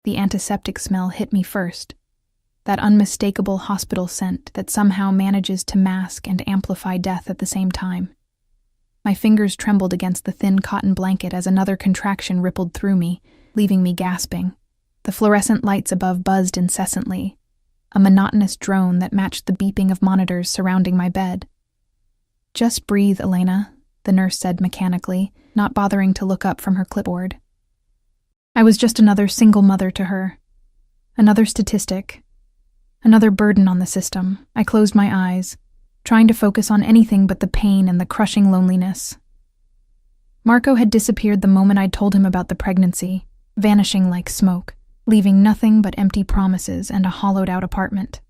The antiseptic smell hit me first, that unmistakable hospital scent that somehow manages to mask and amplify death at the same time. My fingers trembled against the thin cotton blanket as another contraction rippled through me, leaving me gasping. The fluorescent lights above buzzed incessantly, a monotonous drone that matched the beeping of monitors surrounding my bed. "Just breathe, Elena," the nurse said mechanically, not bothering to look up from her clipboard. I was just another single mother to her. Another statistic. Another burden on the system. I closed my eyes, trying to focus on anything but the pain and the crushing loneliness. Marco had disappeared the moment I'd told him about the pregnancy, vanishing like smoke, leaving nothing but empty promises and a hollowed-out apartment.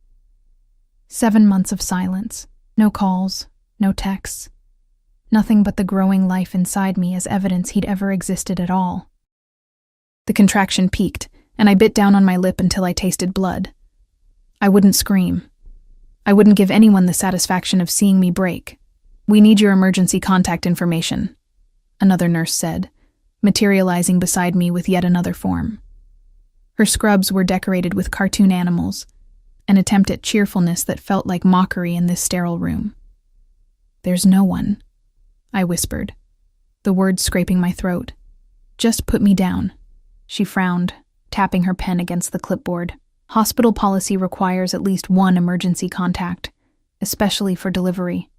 7 months of silence. No calls, no texts. Nothing but the growing life inside me as evidence he'd ever existed at all. The contraction peaked, and I bit down on my lip until I tasted blood. I wouldn't scream. I wouldn't give anyone the satisfaction of seeing me break. "We need your emergency contact information," another nurse said, materializing beside me with yet another form. Her scrubs were decorated with cartoon animals, an attempt at cheerfulness that felt like mockery in this sterile room. "There's no one," I whispered, the words scraping my throat. "Just put me down." She frowned, tapping her pen against the clipboard. "Hospital policy requires at least one emergency contact, especially for delivery.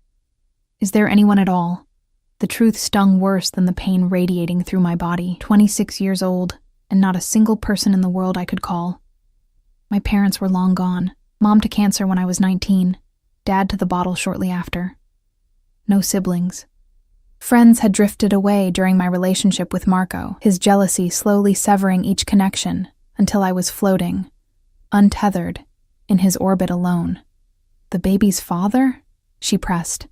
Is there anyone at all?" The truth stung worse than the pain radiating through my body. 26 years old, and not a single person in the world I could call. My parents were long gone. Mom to cancer when I was 19, Dad to the bottle shortly after. No siblings. Friends had drifted away during my relationship with Marco, his jealousy slowly severing each connection until I was floating, untethered, in his orbit alone. "The baby's father?" she pressed.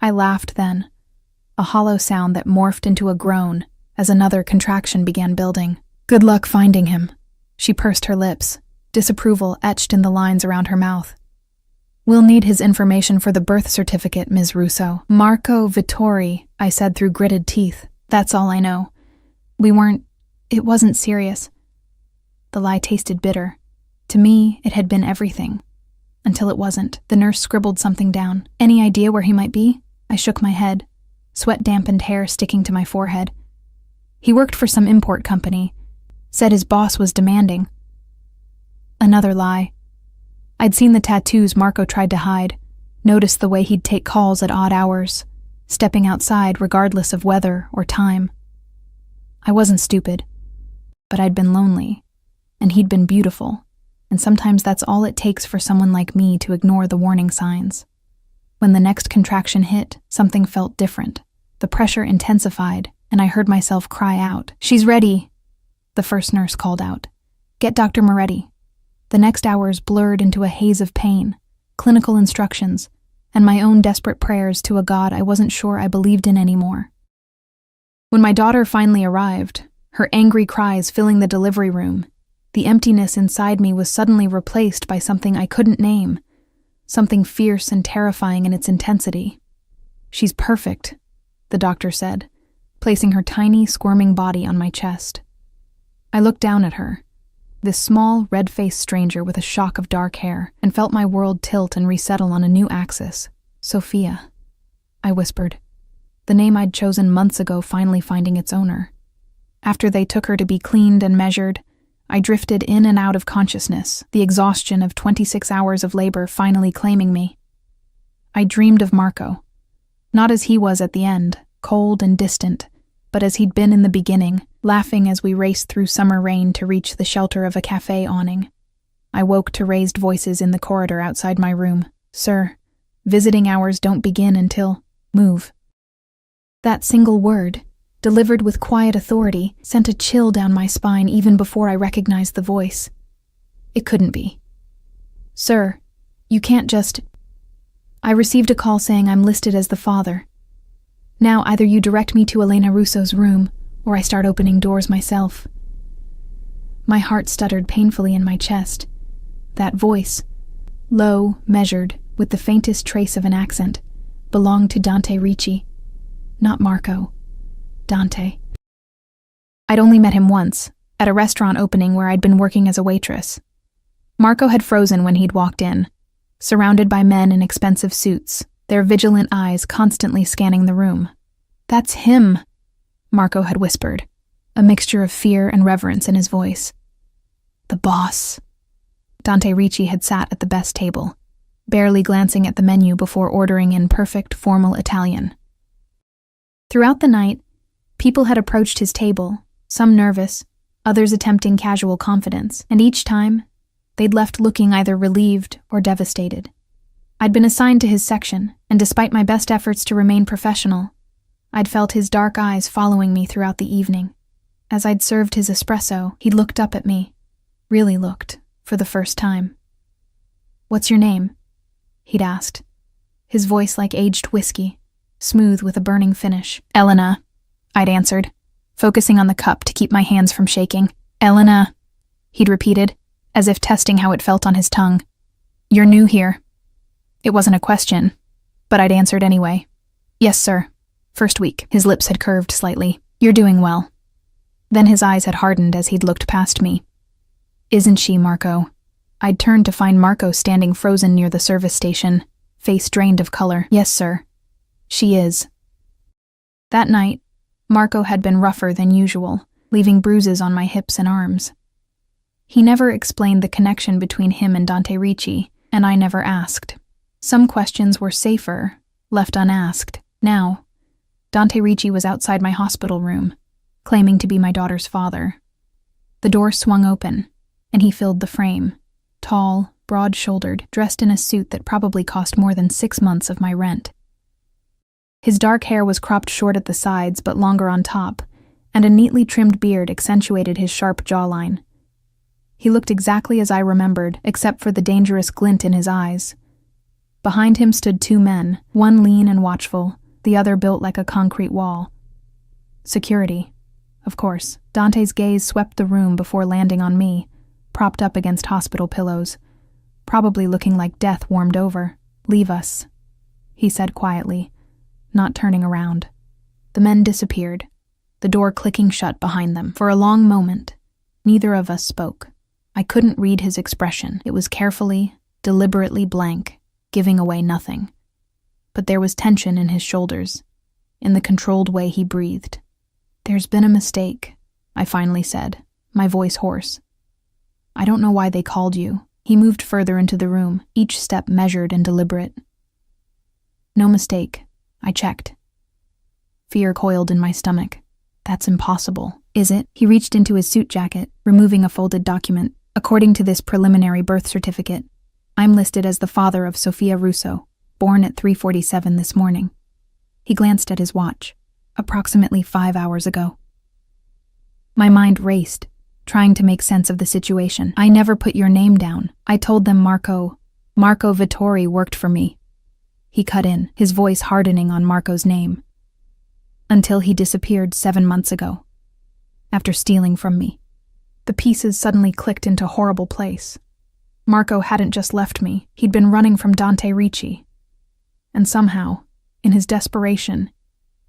I laughed then, a hollow sound that morphed into a groan as another contraction began building. "Good luck finding him." She pursed her lips, disapproval etched in the lines around her mouth. "We'll need his information for the birth certificate, Ms. Russo." "Marco Vittori," I said through gritted teeth. "That's all I know. It wasn't serious." The lie tasted bitter. To me, it had been everything. Until it wasn't. The nurse scribbled something down. "Any idea where he might be?" I shook my head, sweat-dampened hair sticking to my forehead. "He worked for some import company. Said his boss was demanding." Another lie. I'd seen the tattoos Marco tried to hide, noticed the way he'd take calls at odd hours, stepping outside regardless of weather or time. I wasn't stupid, but I'd been lonely, and he'd been beautiful, and sometimes that's all it takes for someone like me to ignore the warning signs. When the next contraction hit, something felt different. The pressure intensified, and I heard myself cry out. "She's ready," the first nurse called out. "Get Dr. Moretti." The next hours blurred into a haze of pain, clinical instructions, and my own desperate prayers to a God I wasn't sure I believed in anymore. When my daughter finally arrived, her angry cries filling the delivery room, the emptiness inside me was suddenly replaced by something I couldn't name, something fierce and terrifying in its intensity. "She's perfect," the doctor said, placing her tiny, squirming body on my chest. I looked down at her, this small, red-faced stranger with a shock of dark hair, and felt my world tilt and resettle on a new axis. "Sophia," I whispered, the name I'd chosen months ago finally finding its owner. After they took her to be cleaned and measured, I drifted in and out of consciousness, the exhaustion of 26 hours of labor finally claiming me. I dreamed of Marco, not as he was at the end, cold and distant, but as he'd been in the beginning, laughing as we raced through summer rain to reach the shelter of a cafe awning. I woke to raised voices in the corridor outside my room. "Sir, visiting hours don't begin until... move." That single word, delivered with quiet authority, sent a chill down my spine even before I recognized the voice. It couldn't be. "Sir, you can't just... I received a call saying I'm listed as the father. Now either you direct me to Elena Russo's room, or I start opening doors myself." My heart stuttered painfully in my chest. That voice, low, measured, with the faintest trace of an accent, belonged to Dante Ricci. Not Marco. Dante. I'd only met him once, at a restaurant opening where I'd been working as a waitress. Marco had frozen when he'd walked in, surrounded by men in expensive suits, their vigilant eyes constantly scanning the room. "That's him," Marco had whispered, a mixture of fear and reverence in his voice. "The boss." Dante Ricci had sat at the best table, barely glancing at the menu before ordering in perfect, formal Italian. Throughout the night, people had approached his table, some nervous, others attempting casual confidence, and each time, they'd left looking either relieved or devastated. I'd been assigned to his section, and despite my best efforts to remain professional, I'd felt his dark eyes following me throughout the evening. As I'd served his espresso, he'd looked up at me, really looked, for the first time. "What's your name?" he'd asked, his voice like aged whiskey, smooth with a burning finish. "Elena," I'd answered, focusing on the cup to keep my hands from shaking. "Elena," he'd repeated, as if testing how it felt on his tongue. "You're new here." It wasn't a question, but I'd answered anyway. "Yes, sir. First week." His lips had curved slightly. "You're doing well." Then his eyes had hardened as he'd looked past me. "Isn't she, Marco?" I'd turned to find Marco standing frozen near the service station, face drained of color. "Yes, sir. She is." That night, Marco had been rougher than usual, leaving bruises on my hips and arms. He never explained the connection between him and Dante Ricci, and I never asked. Some questions were safer, left unasked. Now, Dante Ricci was outside my hospital room, claiming to be my daughter's father. The door swung open, and he filled the frame, tall, broad-shouldered, dressed in a suit that probably cost more than 6 months of my rent. His dark hair was cropped short at the sides but longer on top, and a neatly trimmed beard accentuated his sharp jawline. He looked exactly as I remembered, except for the dangerous glint in his eyes. Behind him stood 2 men, one lean and watchful, the other built like a concrete wall. Security. Of course, Dante's gaze swept the room before landing on me, propped up against hospital pillows, probably looking like death warmed over. "Leave us," he said quietly, not turning around. The men disappeared, the door clicking shut behind them. For a long moment, neither of us spoke. I couldn't read his expression. It was carefully, deliberately blank, giving away nothing. But there was tension in his shoulders, in the controlled way he breathed. "There's been a mistake," I finally said, my voice hoarse. "I don't know why they called you." He moved further into the room, each step measured and deliberate. "No mistake," I checked. Fear coiled in my stomach. "That's impossible." "Is it?" He reached into his suit jacket, removing a folded document. "According to this preliminary birth certificate, I'm listed as the father of Sophia Russo, born at 3:47 this morning." He glanced at his watch. Approximately 5 hours ago. My mind raced, trying to make sense of the situation. "I never put your name down. I told them Marco Vittori worked for me." He cut in, his voice hardening on Marco's name. "Until he disappeared 7 months ago, after stealing from me." The pieces suddenly clicked into horrible place. Marco hadn't just left me, he'd been running from Dante Ricci. And somehow, in his desperation,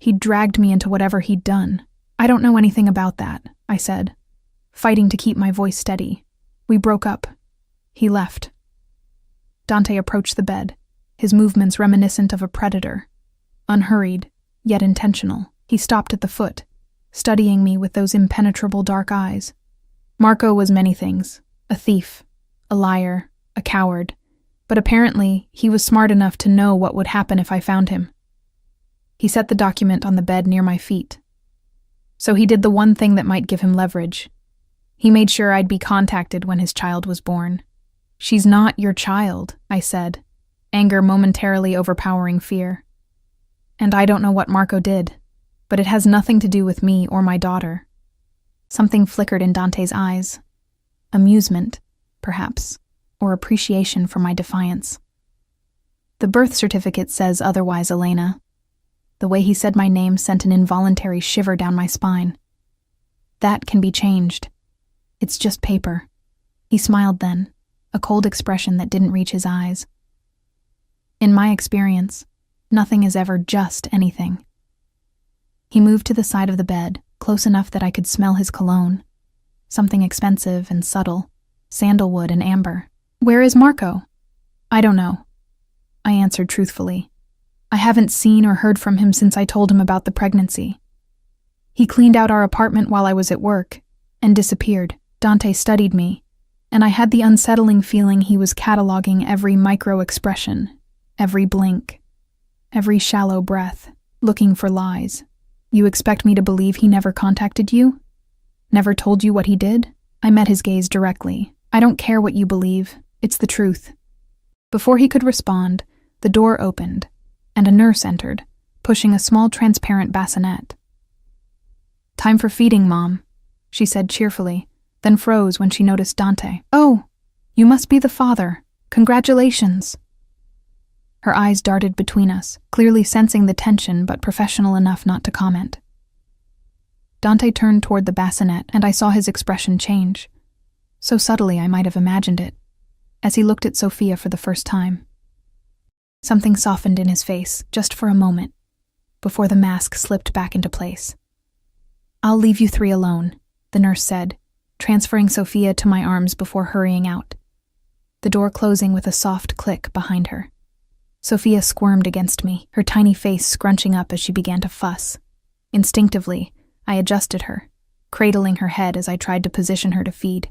he'd dragged me into whatever he'd done. "I don't know anything about that," I said, fighting to keep my voice steady. "We broke up. He left." Dante approached the bed, his movements reminiscent of a predator, unhurried, yet intentional. He stopped at the foot, studying me with those impenetrable dark eyes. Marco was many things, a thief, a liar, a coward, but apparently he was smart enough to know what would happen if I found him. He set the document on the bed near my feet. So he did the one thing that might give him leverage. He made sure I'd be contacted when his child was born. "She's not your child," I said, anger momentarily overpowering fear. "And I don't know what Marco did, but it has nothing to do with me or my daughter." Something flickered in Dante's eyes. Amusement, perhaps, or appreciation for my defiance. "The birth certificate says otherwise, Elena." The way he said my name sent an involuntary shiver down my spine. "That can be changed. It's just paper." He smiled then, a cold expression that didn't reach his eyes. "In my experience, nothing is ever just anything." He moved to the side of the bed, close enough that I could smell his cologne. something expensive and subtle, sandalwood and amber. Where is Marco? I don't know, I answered truthfully. I haven't seen or heard from him since I told him about the pregnancy. He cleaned out our apartment while I was at work and disappeared. Dante studied me, and I had the unsettling feeling he was cataloging every micro-expression, every blink, every shallow breath, looking for lies. You expect me to believe he never contacted you? Never told you what he did? I met his gaze directly. I don't care what you believe. It's the truth. Before he could respond, the door opened, and a nurse entered, pushing a small transparent bassinet. Time for feeding, Mom, she said cheerfully, then froze when she noticed Dante. Oh, you must be the father. Congratulations. Her eyes darted between us, clearly sensing the tension but professional enough not to comment. Dante turned toward the bassinet, and I saw his expression change. So subtly I might have imagined it, as he looked at Sophia for the first time. Something softened in his face, just for a moment, before the mask slipped back into place. I'll leave you three alone, the nurse said, transferring Sophia to my arms before hurrying out, the door closing with a soft click behind her. Sophia squirmed against me, her tiny face scrunching up as she began to fuss. Instinctively, I adjusted her, cradling her head as I tried to position her to feed.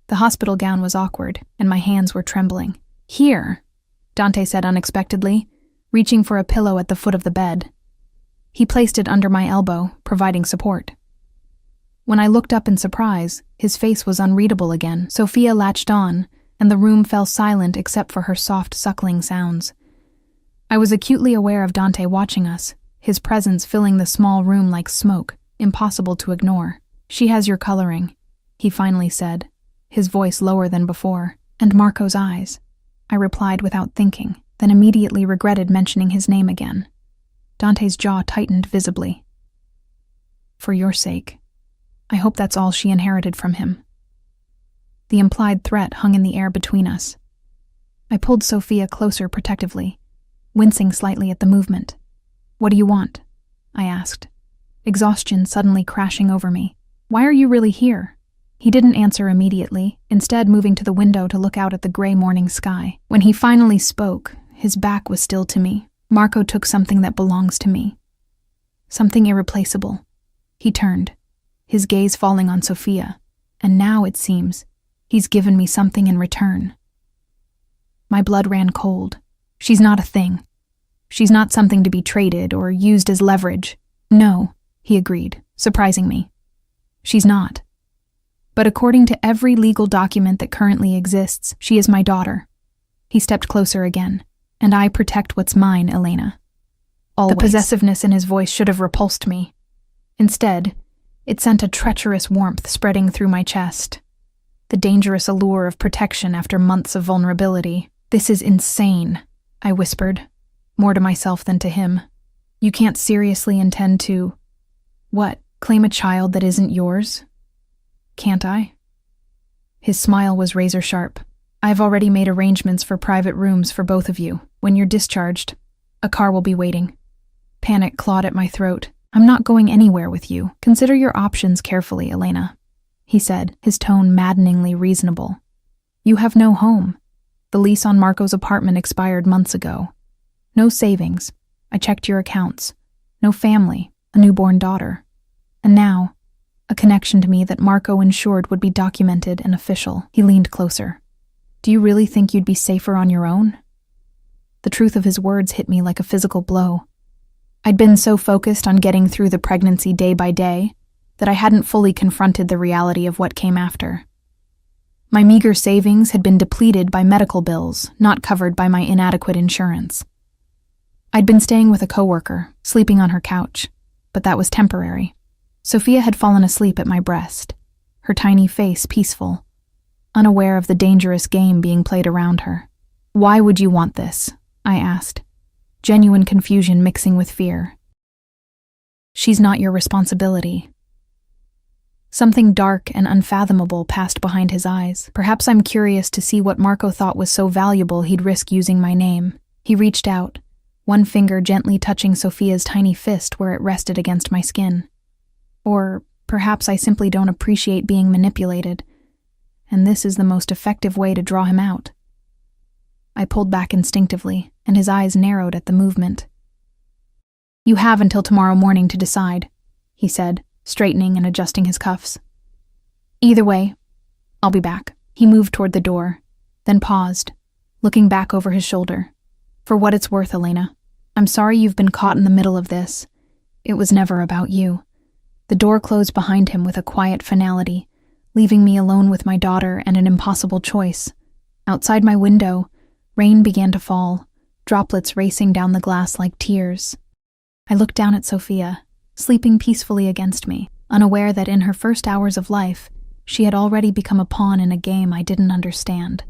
The hospital gown was awkward, and my hands were trembling. Here, Dante said unexpectedly, reaching for a pillow at the foot of the bed. He placed it under my elbow, providing support. When I looked up in surprise, his face was unreadable again. Sophia latched on, and the room fell silent except for her soft suckling sounds. I was acutely aware of Dante watching us, his presence filling the small room like smoke, impossible to ignore. She has your coloring, he finally said, his voice lower than before. And Marco's eyes, I replied without thinking, then immediately regretted mentioning his name again. Dante's jaw tightened visibly. For your sake, I hope that's all she inherited from him. The implied threat hung in the air between us. I pulled Sophia closer protectively, wincing slightly at the movement. What do you want? I asked, exhaustion suddenly crashing over me. Why are you really here? He didn't answer immediately, instead moving to the window to look out at the gray morning sky. When he finally spoke, his back was still to me. Marco took something that belongs to me. Something irreplaceable. He turned, his gaze falling on Sophia, and now, it seems, he's given me something in return. My blood ran cold. She's not a thing. She's not something to be traded or used as leverage. No, he agreed, surprising me. She's not. But according to every legal document that currently exists, she is my daughter. He stepped closer again. And I protect what's mine, Elena. Always. The possessiveness in his voice should have repulsed me. Instead, it sent a treacherous warmth spreading through my chest. The dangerous allure of protection after months of vulnerability. This is insane, I whispered, more to myself than to him. You can't seriously intend to... What, claim a child that isn't yours? Can't I? His smile was razor sharp. I've already made arrangements for private rooms for both of you. When you're discharged, a car will be waiting. Panic clawed at my throat. I'm not going anywhere with you. Consider your options carefully, Elena, he said, his tone maddeningly reasonable. You have no home. The lease on Marco's apartment expired months ago. No savings. I checked your accounts. No family, a newborn daughter. And now, a connection to me that Marco ensured would be documented and official. He leaned closer. Do you really think you'd be safer on your own? The truth of his words hit me like a physical blow. I'd been so focused on getting through the pregnancy day by day that I hadn't fully confronted the reality of what came after. My meager savings had been depleted by medical bills, not covered by my inadequate insurance. I'd been staying with a coworker, sleeping on her couch, but that was temporary. Sophia had fallen asleep at my breast, her tiny face peaceful, unaware of the dangerous game being played around her. Why would you want this? I asked, genuine confusion mixing with fear. She's not your responsibility. Something dark and unfathomable passed behind his eyes. Perhaps I'm curious to see what Marco thought was so valuable he'd risk using my name. He reached out, one finger gently touching Sophia's tiny fist where it rested against my skin. Or Perhaps I simply don't appreciate being manipulated, and this is the most effective way to draw him out. I pulled back instinctively, and his eyes narrowed at the movement. "You have until tomorrow morning to decide," he said, straightening and adjusting his cuffs. "Either way, I'll be back." He moved toward the door, then paused, looking back over his shoulder. "For what it's worth, Elena, I'm sorry you've been caught in the middle of this. It was never about you." The door closed behind him with a quiet finality, leaving me alone with my daughter and an impossible choice. Outside my window, rain began to fall, droplets racing down the glass like tears. I looked down at Sophia, sleeping peacefully against me, unaware that in her first hours of life, she had already become a pawn in a game I didn't understand.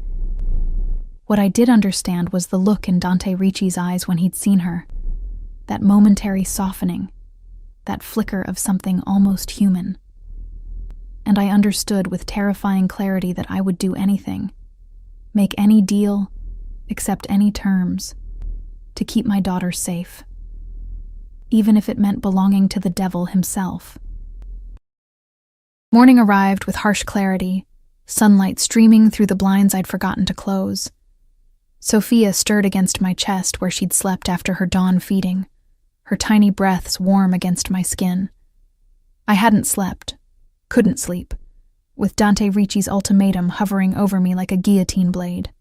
What I did understand was the look in Dante Ricci's eyes when he'd seen her. That momentary softening, that flicker of something almost human. And I understood with terrifying clarity that I would do anything, make any deal, accept any terms, to keep my daughter safe, even if it meant belonging to the devil himself. Morning arrived with harsh clarity, sunlight streaming through the blinds I'd forgotten to close. Sophia stirred against my chest where she'd slept after her dawn feeding, her tiny breaths warm against my skin. I hadn't slept, couldn't sleep, with Dante Ricci's ultimatum hovering over me like a guillotine blade.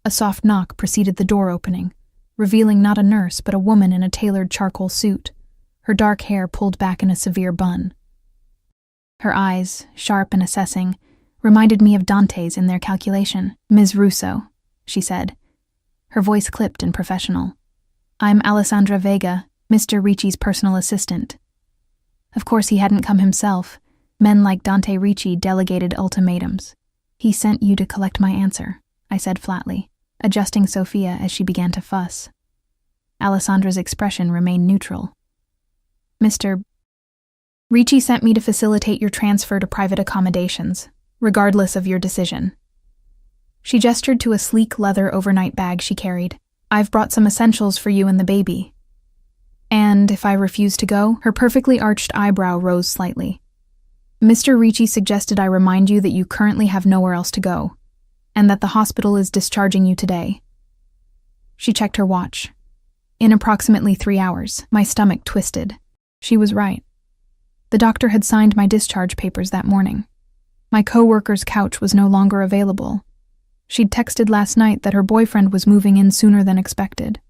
A soft knock preceded the door opening, revealing not a nurse but a woman in a tailored charcoal suit, her dark hair pulled back in a severe bun. Her eyes, sharp and assessing, reminded me of Dante's in their calculation. "Ms. Russo," she said, her voice clipped and professional. "I'm Alessandra Vega, Mr. Ricci's personal assistant." Of course he hadn't come himself. Men like Dante Ricci delegated ultimatums. "He sent you to collect my answer," I said flatly, adjusting Sophia as she began to fuss. Alessandra's expression remained neutral. "Mr. Ricci sent me to facilitate your transfer to private accommodations, regardless of your decision." She gestured to a sleek leather overnight bag she carried. "I've brought some essentials for you and the baby." "And if I refuse to go?" Her perfectly arched eyebrow rose slightly. "Mr. Ricci suggested I remind you that you currently have nowhere else to go, and that the hospital is discharging you today." She checked her watch. "In approximately 3 hours." My stomach twisted. She was right. The doctor had signed my discharge papers that morning. My co-worker's couch was no longer available. She'd texted last night that her boyfriend was moving in sooner than expected.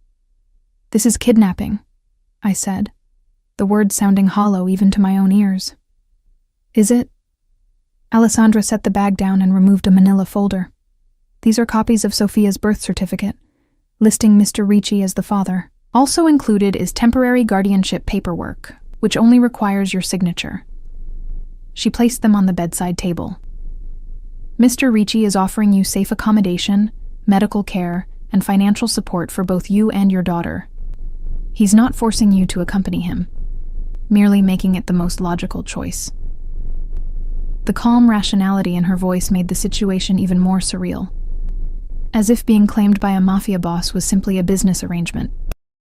"This is kidnapping," I said, the words sounding hollow even to my own ears. "Is it?" Alessandra set the bag down and removed a manila folder. "These are copies of Sophia's birth certificate, listing Mr. Ricci as the father. Also included is temporary guardianship paperwork, which only requires your signature." She placed them on the bedside table. "Mr. Ricci is offering you safe accommodation, medical care, and financial support for both you and your daughter. He's not forcing you to accompany him, merely making it the most logical choice." The calm rationality in her voice made the situation even more surreal, as if being claimed by a Mafia boss was simply a business arrangement.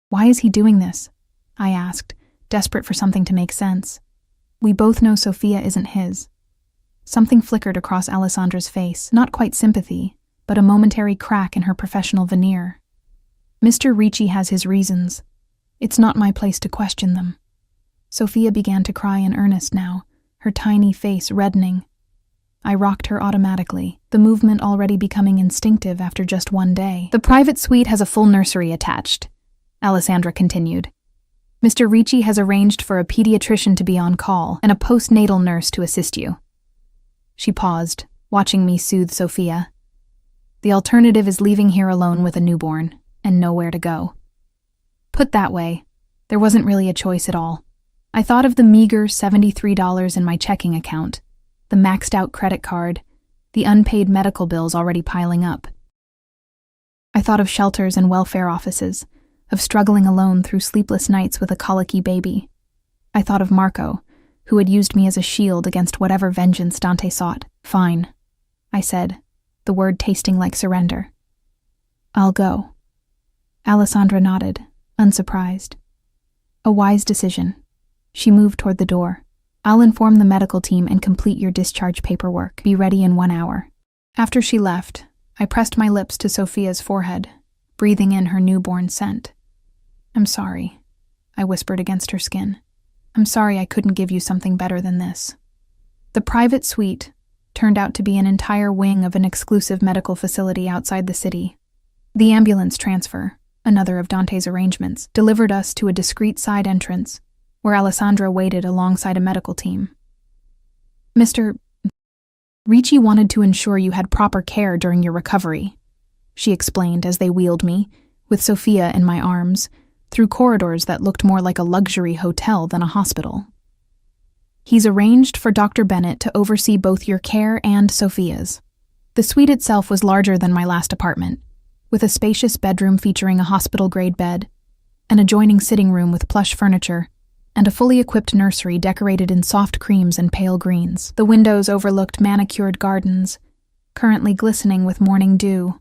"Why is he doing this?" I asked, desperate for something to make sense. "We both know Sophia isn't his." Something flickered across Alessandra's face, not quite sympathy, but a momentary crack in her professional veneer. "Mr. Ricci has his reasons. It's not my place to question them." Sophia began to cry in earnest now, her tiny face reddening. I rocked her automatically, the movement already becoming instinctive after just one day. "The private suite has a full nursery attached," Alessandra continued. "Mr. Ricci has arranged for a pediatrician to be on call and a postnatal nurse to assist you." She paused, watching me soothe Sophia. "The alternative is leaving here alone with a newborn, and nowhere to go." Put that way, there wasn't really a choice at all. I thought of the meager $73 in my checking account, the maxed-out credit card, the unpaid medical bills already piling up. I thought of shelters and welfare offices, of struggling alone through sleepless nights with a colicky baby. I thought of Marco, who had used me as a shield against whatever vengeance Dante sought. "Fine," I said, the word tasting like surrender. "I'll go." Alessandra nodded, unsurprised. "A wise decision." She moved toward the door. I'll inform the medical team and complete your discharge paperwork. Be ready in 1 hour. After she left, I pressed my lips to Sophia's forehead, breathing in her newborn scent. I'm sorry, I whispered against her skin. I'm sorry I couldn't give you something better than this. The private suite turned out to be an entire wing of an exclusive medical facility outside the city. The ambulance transfer, another of Dante's arrangements, delivered us to a discreet side entrance, where Alessandra waited alongside a medical team. Mr. Ricci wanted to ensure you had proper care during your recovery, she explained as they wheeled me, with Sophia in my arms, through corridors that looked more like a luxury hotel than a hospital. He's arranged for Dr. Bennett to oversee both your care and Sophia's. The suite itself was larger than my last apartment, with a spacious bedroom featuring a hospital-grade bed, an adjoining sitting room with plush furniture, and a fully equipped nursery decorated in soft creams and pale greens. The windows overlooked manicured gardens, currently glistening with morning dew.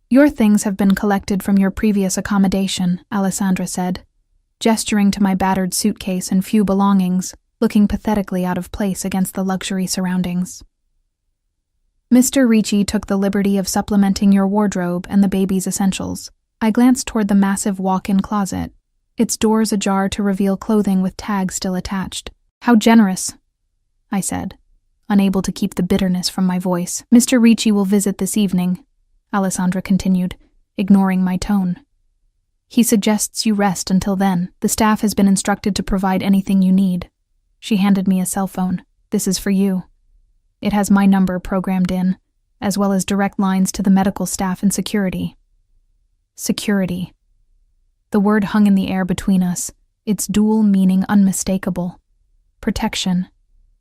Your things have been collected from your previous accommodation, Alessandra said, gesturing to my battered suitcase and few belongings, looking pathetically out of place against the luxury surroundings. Mr. Ricci took the liberty of supplementing your wardrobe and the baby's essentials. I glanced toward the massive walk-in closet, its doors ajar to reveal clothing with tags still attached. How generous, I said, unable to keep the bitterness from my voice. Mr. Ricci will visit this evening, Alessandra continued, ignoring my tone. He suggests you rest until then. The staff has been instructed to provide anything you need. She handed me a cell phone. This is for you. It has my number programmed in, as well as direct lines to the medical staff and security. Security. The word hung in the air between us, its dual meaning unmistakable. Protection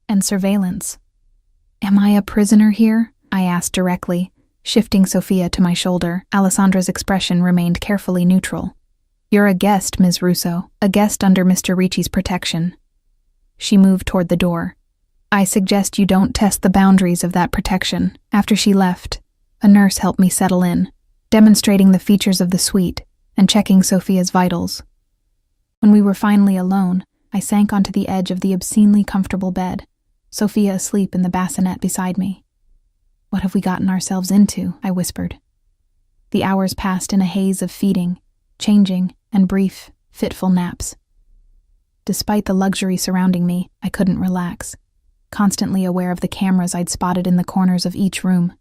and surveillance. Am I a prisoner here? I asked directly, shifting Sophia to my shoulder. Alessandra's expression remained carefully neutral. You're a guest, Ms. Russo, a guest under Mr. Ricci's protection. She moved toward the door. I suggest you don't test the boundaries of that protection. After she left, a nurse helped me settle in, demonstrating the features of the suite and checking Sophia's vitals. When we were finally alone, I sank onto the edge of the obscenely comfortable bed, Sophia asleep in the bassinet beside me. What have we gotten ourselves into? I whispered. The hours passed in a haze of feeding, changing, and brief, fitful naps. Despite the luxury surrounding me, I couldn't relax, constantly aware of the cameras I'd spotted in the corners of each room.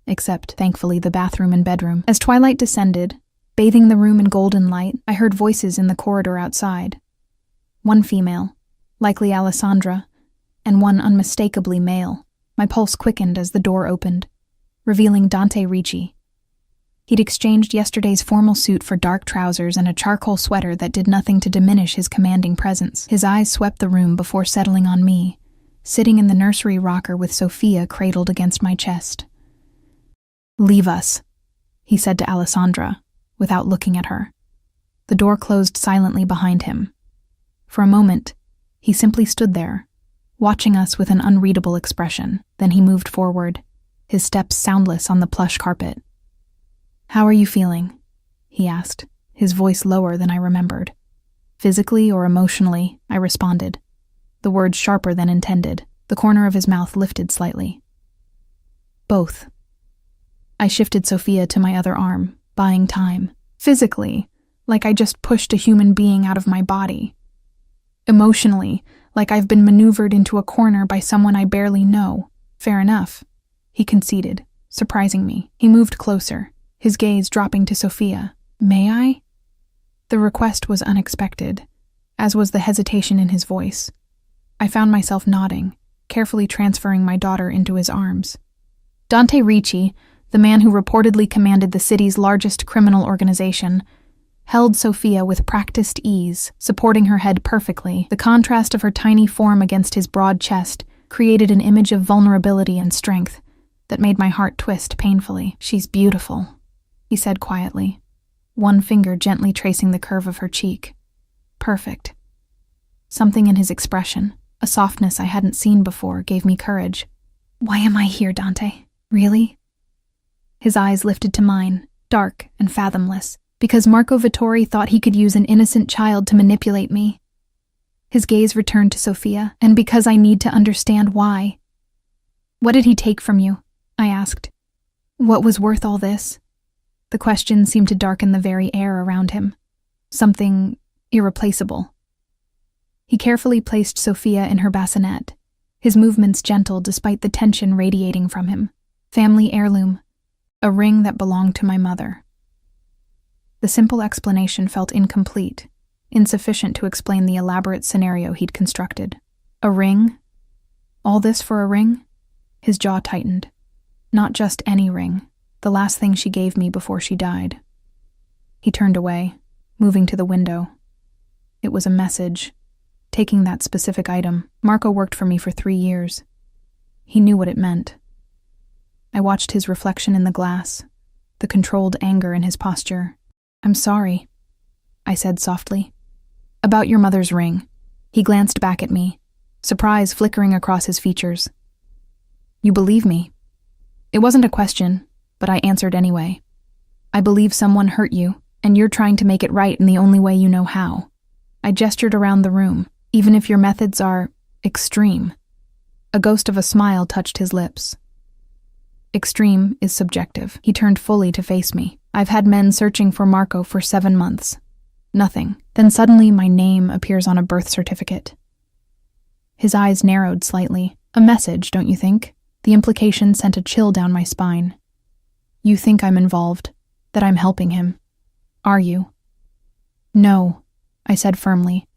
Except, thankfully, the bathroom and bedroom. As twilight descended, bathing the room in golden light, I heard voices in the corridor outside. One female, likely Alessandra, and one unmistakably male. My pulse quickened as the door opened, revealing Dante Ricci. He'd exchanged yesterday's formal suit for dark trousers and a charcoal sweater that did nothing to diminish his commanding presence. His eyes swept the room before settling on me, sitting in the nursery rocker with Sophia cradled against my chest. Leave us, he said to Alessandra, without looking at her. The door closed silently behind him. For a moment, he simply stood there, watching us with an unreadable expression. Then he moved forward, his steps soundless on the plush carpet. How are you feeling? He asked, his voice lower than I remembered. Physically or emotionally, I responded, the words sharper than intended. The corner of his mouth lifted slightly. Both. I shifted Sophia to my other arm, buying time. Physically, like I just pushed a human being out of my body. Emotionally, like I've been maneuvered into a corner by someone I barely know. Fair enough, he conceded, surprising me. He moved closer, his gaze dropping to Sophia. May I? The request was unexpected, as was the hesitation in his voice. I found myself nodding, carefully transferring my daughter into his arms. Dante Ricci, the man who reportedly commanded the city's largest criminal organization, held Sophia with practiced ease, supporting her head perfectly. The contrast of her tiny form against his broad chest created an image of vulnerability and strength that made my heart twist painfully. She's beautiful, he said quietly, one finger gently tracing the curve of her cheek. Perfect. Something in his expression, a softness I hadn't seen before, gave me courage. Why am I here, Dante? Really? His eyes lifted to mine, dark and fathomless, because Marco Vittori thought he could use an innocent child to manipulate me. His gaze returned to Sophia, and because I need to understand why. What did he take from you? I asked. What was worth all this? The question seemed to darken the very air around him. Something irreplaceable. He carefully placed Sophia in her bassinet, his movements gentle despite the tension radiating from him. Family heirloom, a ring that belonged to my mother. The simple explanation felt incomplete, insufficient to explain the elaborate scenario he'd constructed. A ring? All this for a ring? His jaw tightened. Not just any ring, the last thing she gave me before she died. He turned away, moving to the window. It was a message. Taking that specific item, Marco worked for me for 3 years. He knew what it meant. I watched his reflection in the glass, the controlled anger in his posture. I'm sorry, I said softly. About your mother's ring. He glanced back at me, surprise flickering across his features. You believe me? It wasn't a question, but I answered anyway. I believe someone hurt you, and you're trying to make it right in the only way you know how. I gestured around the room, even if your methods are extreme. A ghost of a smile touched his lips. Extreme is subjective. He turned fully to face me. I've had men searching for Marco for 7 months. Nothing. Then suddenly my name appears on a birth certificate. His eyes narrowed slightly. A message, don't you think? The implication sent a chill down my spine. You think I'm involved, that I'm helping him. Are you? No, I said firmly.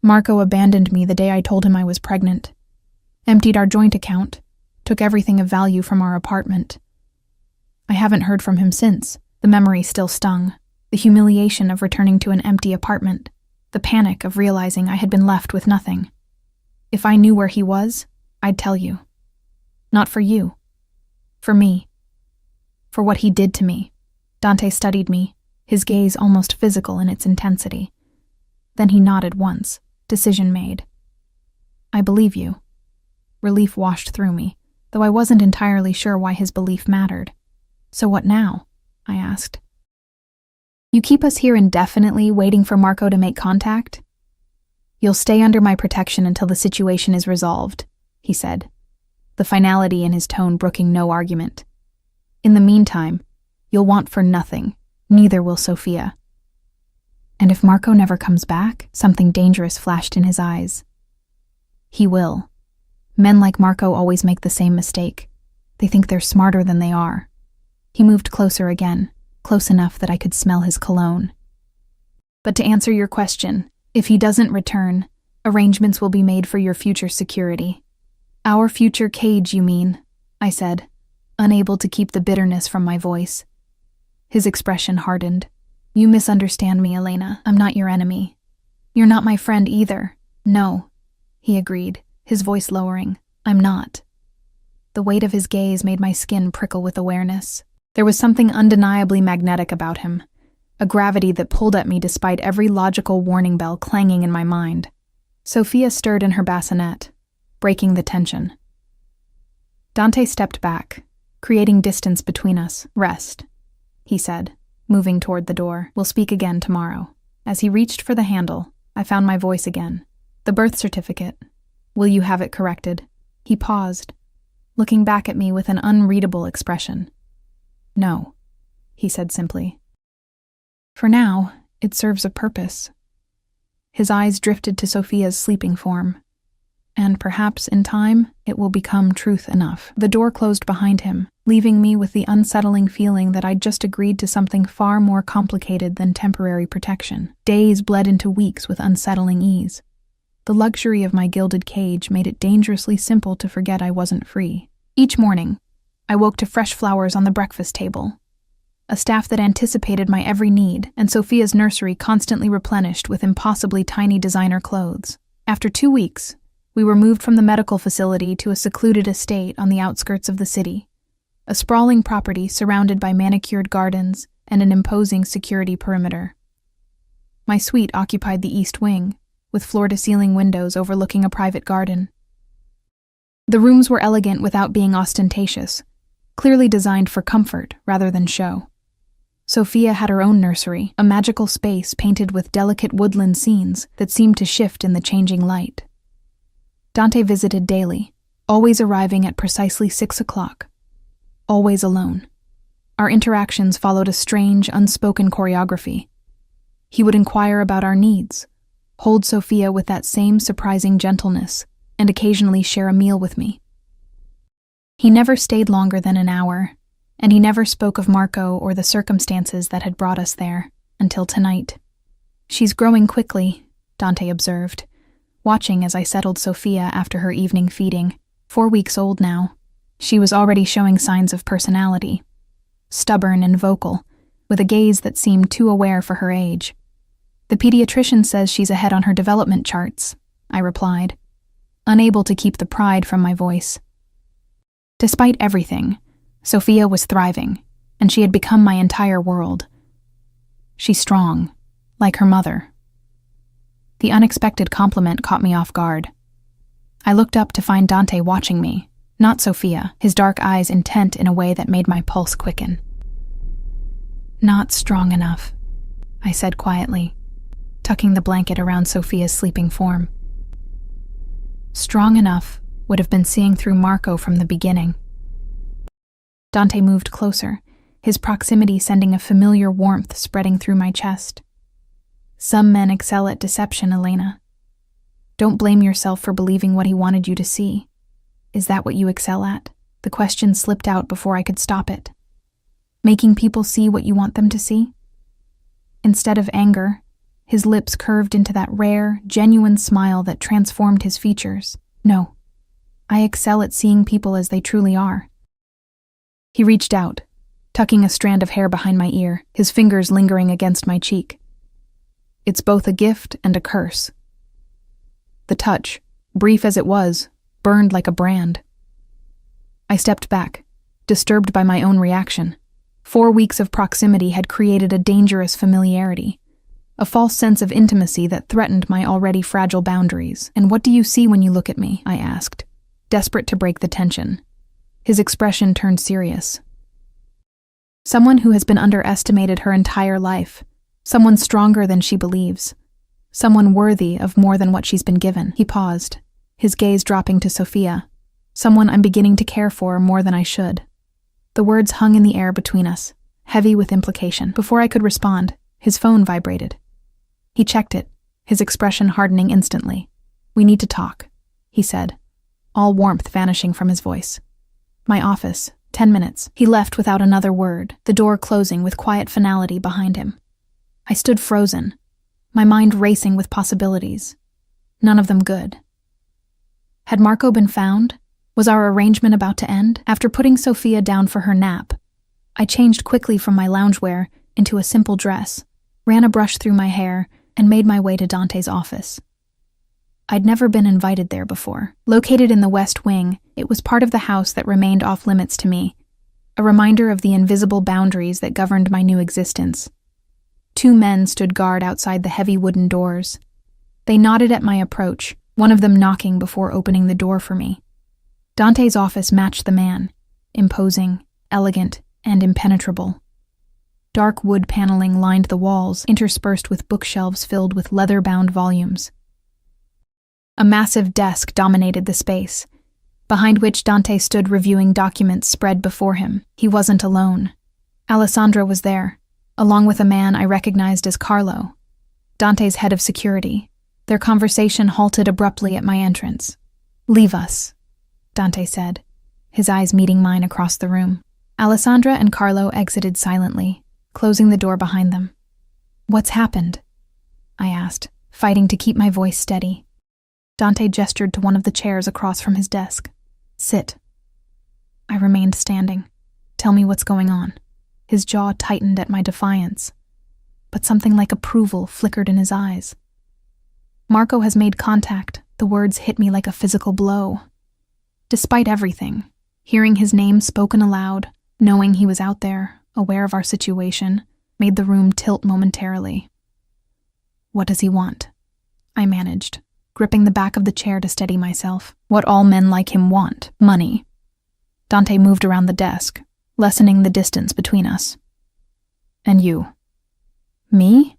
Marco abandoned me the day I told him I was pregnant. Emptied our joint account. Took everything of value from our apartment. I haven't heard from him since. The memory still stung. The humiliation of returning to an empty apartment. The panic of realizing I had been left with nothing. If I knew where he was, I'd tell you. Not for you. For me. For what he did to me. Dante studied me, his gaze almost physical in its intensity. Then he nodded once, decision made. I believe you. Relief washed through me, though I wasn't entirely sure why his belief mattered. So what now? I asked. You keep us here indefinitely, waiting for Marco to make contact? You'll stay under my protection until the situation is resolved, he said, the finality in his tone brooking no argument. In the meantime, you'll want for nothing, neither will Sophia. And if Marco never comes back, something dangerous flashed in his eyes. He will. Men like Marco always make the same mistake. They think they're smarter than they are. He moved closer again, close enough that I could smell his cologne. But to answer your question, if he doesn't return, arrangements will be made for your future security. Our future cage, you mean, I said, unable to keep the bitterness from my voice. His expression hardened. You misunderstand me, Elena. I'm not your enemy. You're not my friend either. No, he agreed, his voice lowering. I'm not. The weight of his gaze made my skin prickle with awareness. There was something undeniably magnetic about him, a gravity that pulled at me despite every logical warning bell clanging in my mind. Sophia stirred in her bassinet, breaking the tension. Dante stepped back, creating distance between us. Rest, he said, moving toward the door. We'll speak again tomorrow. As he reached for the handle, I found my voice again. The birth certificate. Will you have it corrected? He paused, looking back at me with an unreadable expression. No, he said simply. For now, it serves a purpose. His eyes drifted to Sophia's sleeping form. And perhaps in time, it will become truth enough. The door closed behind him, leaving me with the unsettling feeling that I'd just agreed to something far more complicated than temporary protection. Days bled into weeks with unsettling ease. The luxury of my gilded cage made it dangerously simple to forget I wasn't free. Each morning, I woke to fresh flowers on the breakfast table, a staff that anticipated my every need, and Sophia's nursery constantly replenished with impossibly tiny designer clothes. After 2 weeks, we were moved from the medical facility to a secluded estate on the outskirts of the city, a sprawling property surrounded by manicured gardens and an imposing security perimeter. My suite occupied the east wing, with floor-to-ceiling windows overlooking a private garden. The rooms were elegant without being ostentatious, clearly designed for comfort rather than show. Sophia had her own nursery, a magical space painted with delicate woodland scenes that seemed to shift in the changing light. Dante visited daily, always arriving at precisely 6 o'clock. Always alone. Our interactions followed a strange, unspoken choreography. He would inquire about our needs, hold Sophia with that same surprising gentleness, and occasionally share a meal with me. He never stayed longer than an hour, and he never spoke of Marco or the circumstances that had brought us there, until tonight. "She's growing quickly," Dante observed, watching as I settled Sophia after her evening feeding. 4 weeks old now. She was already showing signs of personality. Stubborn and vocal, with a gaze that seemed too aware for her age. "The pediatrician says she's ahead on her development charts," I replied, unable to keep the pride from my voice. Despite everything, Sophia was thriving, and she had become my entire world. She's strong, like her mother. The unexpected compliment caught me off guard. I looked up to find Dante watching me, not Sophia, his dark eyes intent in a way that made my pulse quicken. "Not strong enough," I said quietly, tucking the blanket around Sophia's sleeping form. Strong enough would have been seeing through Marco from the beginning. Dante moved closer, his proximity sending a familiar warmth spreading through my chest. "Some men excel at deception, Elena. Don't blame yourself for believing what he wanted you to see. Is that what you excel at?" The question slipped out before I could stop it. "Making people see what you want them to see?" Instead of anger, his lips curved into that rare, genuine smile that transformed his features. "No. I excel at seeing people as they truly are." He reached out, tucking a strand of hair behind my ear, his fingers lingering against my cheek. "It's both a gift and a curse." The touch, brief as it was, burned like a brand. I stepped back, disturbed by my own reaction. 4 weeks of proximity had created a dangerous familiarity, a false sense of intimacy that threatened my already fragile boundaries. "And what do you see when you look at me?" I asked, desperate to break the tension. His expression turned serious. "Someone who has been underestimated her entire life, someone stronger than she believes, someone worthy of more than what she's been given." He paused, his gaze dropping to Sophia. "Someone I'm beginning to care for more than I should." The words hung in the air between us, heavy with implication. Before I could respond, his phone vibrated. He checked it, his expression hardening instantly. "We need to talk," he said, all warmth vanishing from his voice. "My office, 10 minutes." He left without another word, the door closing with quiet finality behind him. I stood frozen, my mind racing with possibilities, none of them good. Had Marco been found? Was our arrangement about to end? After putting Sophia down for her nap, I changed quickly from my loungewear into a simple dress, ran a brush through my hair, and made my way to Dante's office. I'd never been invited there before. Located in the West Wing, it was part of the house that remained off-limits to me, a reminder of the invisible boundaries that governed my new existence. 2 men stood guard outside the heavy wooden doors. They nodded at my approach, one of them knocking before opening the door for me. Dante's office matched the man, imposing, elegant, and impenetrable. Dark wood paneling lined the walls, interspersed with bookshelves filled with leather-bound volumes. A massive desk dominated the space, behind which Dante stood reviewing documents spread before him. He wasn't alone. Alessandra was there, along with a man I recognized as Carlo, Dante's head of security. Their conversation halted abruptly at my entrance. "Leave us," Dante said, his eyes meeting mine across the room. Alessandra and Carlo exited silently, closing the door behind them. "What's happened?" I asked, fighting to keep my voice steady. Dante gestured to one of the chairs across from his desk. "Sit." I remained standing. "Tell me what's going on." His jaw tightened at my defiance, but something like approval flickered in his eyes. "Marco has made contact." The words hit me like a physical blow. Despite everything, hearing his name spoken aloud, knowing he was out there, aware of our situation, made the room tilt momentarily. "What does he want?" I managed, gripping the back of the chair to steady myself. "What all men like him want: money." Dante moved around the desk, lessening the distance between us. And you? Me?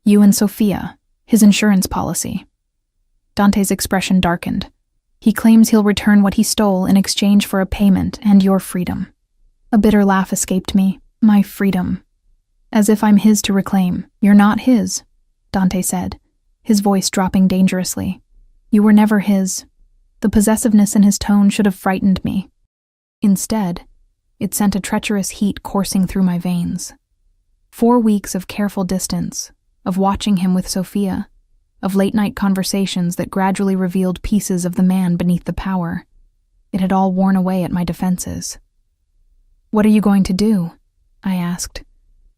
You and Sophia, his insurance policy. Dante's expression darkened. He claims he'll return what he stole in exchange for a payment and your freedom. A bitter laugh escaped me. My freedom. As if I'm his to reclaim. You're not his, Dante said, his voice dropping dangerously. You were never his. The possessiveness in his tone should have frightened me. Instead, it sent a treacherous heat coursing through my veins. 4 weeks of careful distance, of watching him with Sophia, of late-night conversations that gradually revealed pieces of the man beneath the power. It had all worn away at my defenses. What are you going to do? I asked,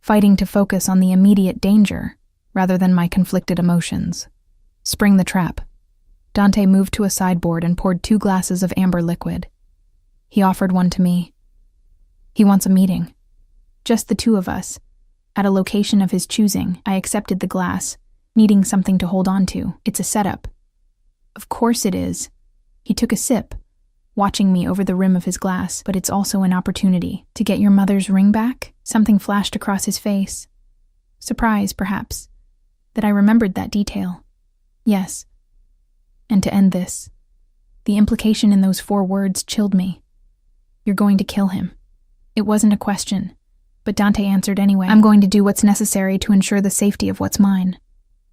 fighting to focus on the immediate danger rather than my conflicted emotions. Spring the trap. Dante moved to a sideboard and poured 2 glasses of amber liquid. He offered one to me. He wants a meeting. Just the 2 of us. At a location of his choosing, I accepted the glass, needing something to hold on to. It's a setup. Of course it is. He took a sip, watching me over the rim of his glass, but it's also an opportunity to get your mother's ring back. Something flashed across his face. Surprise, perhaps, that I remembered that detail. Yes. And to end this, the implication in those 4 words chilled me. You're going to kill him. It wasn't a question, but Dante answered anyway. I'm going to do what's necessary to ensure the safety of what's mine.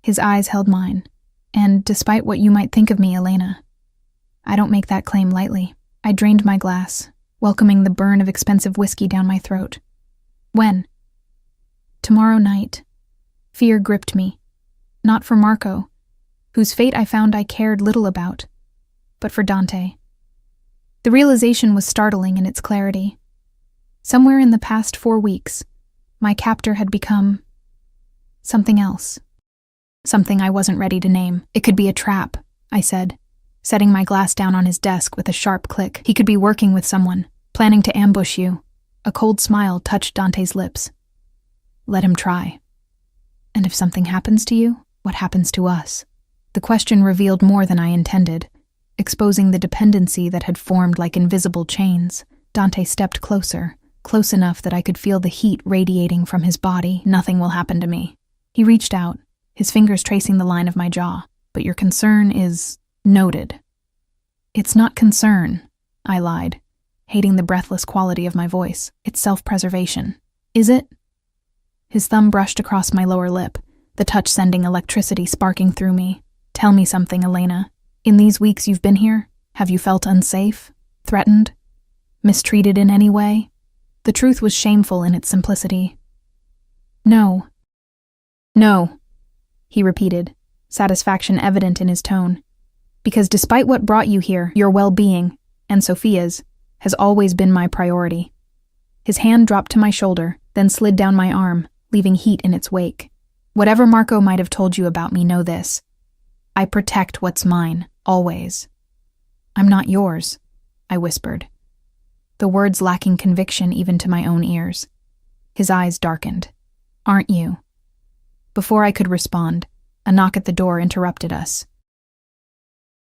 His eyes held mine, and despite what you might think of me, Elena, I don't make that claim lightly. I drained my glass, welcoming the burn of expensive whiskey down my throat. When? Tomorrow night. Fear gripped me. Not for Marco, whose fate I found I cared little about, but for Dante. The realization was startling in its clarity. Somewhere in the past 4 weeks, my captor had become something else. Something I wasn't ready to name. It could be a trap, I said, setting my glass down on his desk with a sharp click. He could be working with someone, planning to ambush you. A cold smile touched Dante's lips. Let him try. And if something happens to you, what happens to us? The question revealed more than I intended, exposing the dependency that had formed like invisible chains. Dante stepped closer, close enough that I could feel the heat radiating from his body. Nothing will happen to me. He reached out, his fingers tracing the line of my jaw. But your concern is noted. It's not concern, I lied, hating the breathless quality of my voice. It's self-preservation. Is it? His thumb brushed across my lower lip, the touch sending electricity sparking through me. Tell me something, Elena. In these weeks you've been here, have you felt unsafe, threatened, mistreated in any way? The truth was shameful in its simplicity. No. No, he repeated, satisfaction evident in his tone. Because despite what brought you here, your well-being, and Sophia's, has always been my priority. His hand dropped to my shoulder, then slid down my arm, leaving heat in its wake. Whatever Marco might have told you about me, know this. I protect what's mine, always. I'm not yours, I whispered, the words lacking conviction even to my own ears. His eyes darkened. Aren't you? Before I could respond, a knock at the door interrupted us.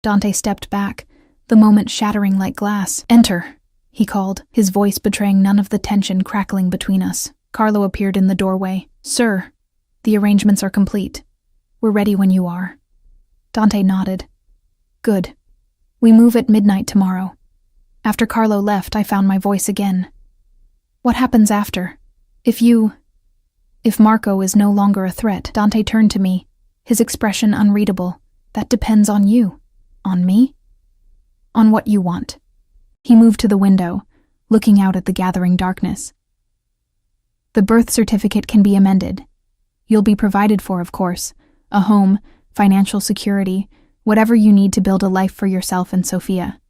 Dante stepped back, the moment shattering like glass. Enter, he called, his voice betraying none of the tension crackling between us. Carlo appeared in the doorway. Sir, the arrangements are complete. We're ready when you are. Dante nodded. Good. We move at midnight tomorrow. After Carlo left, I found my voice again. What happens after? If Marco is no longer a threat, Dante turned to me, his expression unreadable. That depends on you. On me? On what you want. He moved to the window, looking out at the gathering darkness. The birth certificate can be amended. You'll be provided for, of course. A home, financial security, whatever you need to build a life for yourself and Sophia.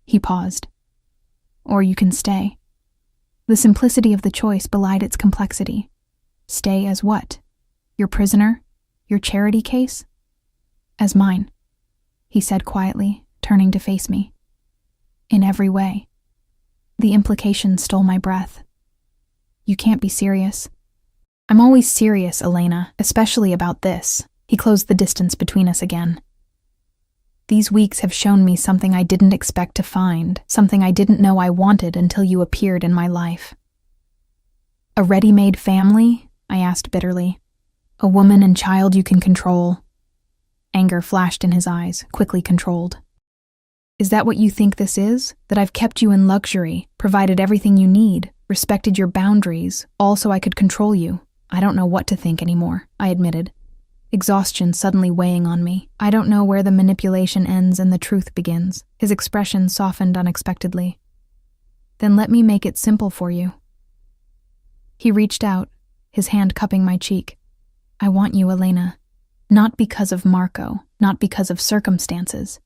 He paused. Or you can stay. The simplicity of the choice belied its complexity. Stay as what? Your prisoner? Your charity case? As mine, he said quietly, turning to face me. In every way. The implication stole my breath. You can't be serious. I'm always serious, Elena, especially about this. He closed the distance between us again. These weeks have shown me something I didn't expect to find, something I didn't know I wanted until you appeared in my life. A ready-made family? I asked bitterly. A woman and child you can control. Anger flashed in his eyes, quickly controlled. Is that what you think this is? That I've kept you in luxury, provided everything you need, respected your boundaries, all so I could control you? I don't know what to think anymore, I admitted, exhaustion suddenly weighing on me. I don't know where the manipulation ends and the truth begins. His expression softened unexpectedly. Then let me make it simple for you. He reached out, his hand cupping my cheek. I want you, Elena. Not because of Marco, not because of circumstances,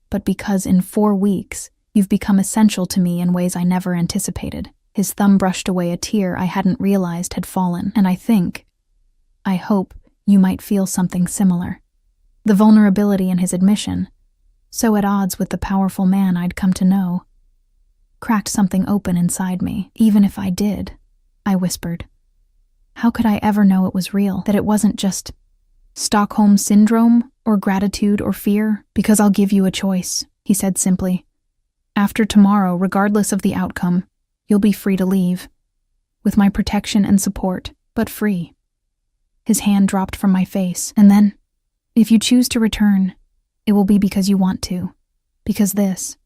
but because in 4 weeks, you've become essential to me in ways I never anticipated. His thumb brushed away a tear I hadn't realized had fallen, and I hope, you might feel something similar. The vulnerability in his admission, so at odds with the powerful man I'd come to know, cracked something open inside me. Even if I did, I whispered. How could I ever know it was real, that it wasn't just Stockholm Syndrome, or gratitude or fear? Because I'll give you a choice, he said simply. After tomorrow, regardless of the outcome, you'll be free to leave. With my protection and support, but free. His hand dropped from my face, and then, if you choose to return, it will be because you want to. Because this,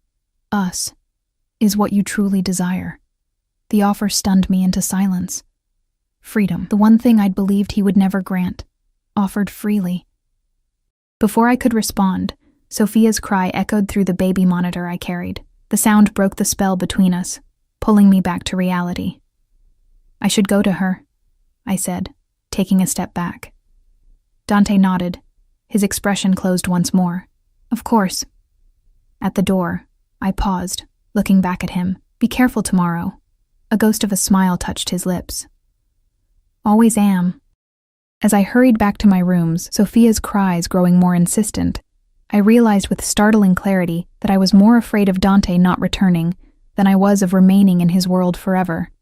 us, is what you truly desire. The offer stunned me into silence. Freedom, the one thing I'd believed he would never grant, offered freely. Before I could respond, Sophia's cry echoed through the baby monitor I carried. The sound broke the spell between us, pulling me back to reality. I should go to her, I said, taking a step back. Dante nodded, his expression closed once more. Of course. At the door, I paused, looking back at him. Be careful tomorrow. A ghost of a smile touched his lips. Always am. As I hurried back to my rooms, Sophia's cries growing more insistent, I realized with startling clarity that I was more afraid of Dante not returning than I was of remaining in his world forever.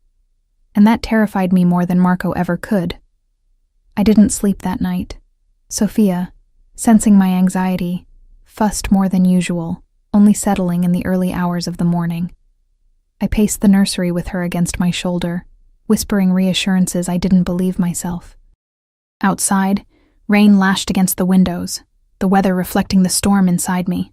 And that terrified me more than Marco ever could. I didn't sleep that night. Sophia, sensing my anxiety, fussed more than usual, only settling in the early hours of the morning. I paced the nursery with her against my shoulder, whispering reassurances I didn't believe myself. Outside, rain lashed against the windows, the weather reflecting the storm inside me.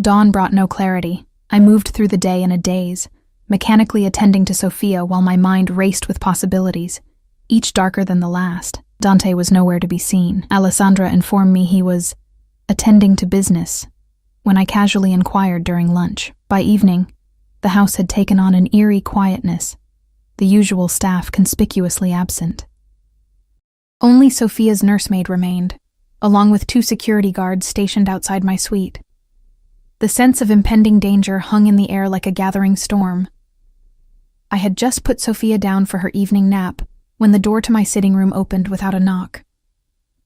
Dawn brought no clarity. I moved through the day in a daze, mechanically attending to Sophia while my mind raced with possibilities, each darker than the last. Dante was nowhere to be seen. Alessandra informed me he was attending to business when I casually inquired during lunch. By evening, the house had taken on an eerie quietness, the usual staff conspicuously absent. Only Sophia's nursemaid remained, along with 2 security guards stationed outside my suite. The sense of impending danger hung in the air like a gathering storm. I had just put Sophia down for her evening nap when the door to my sitting room opened without a knock.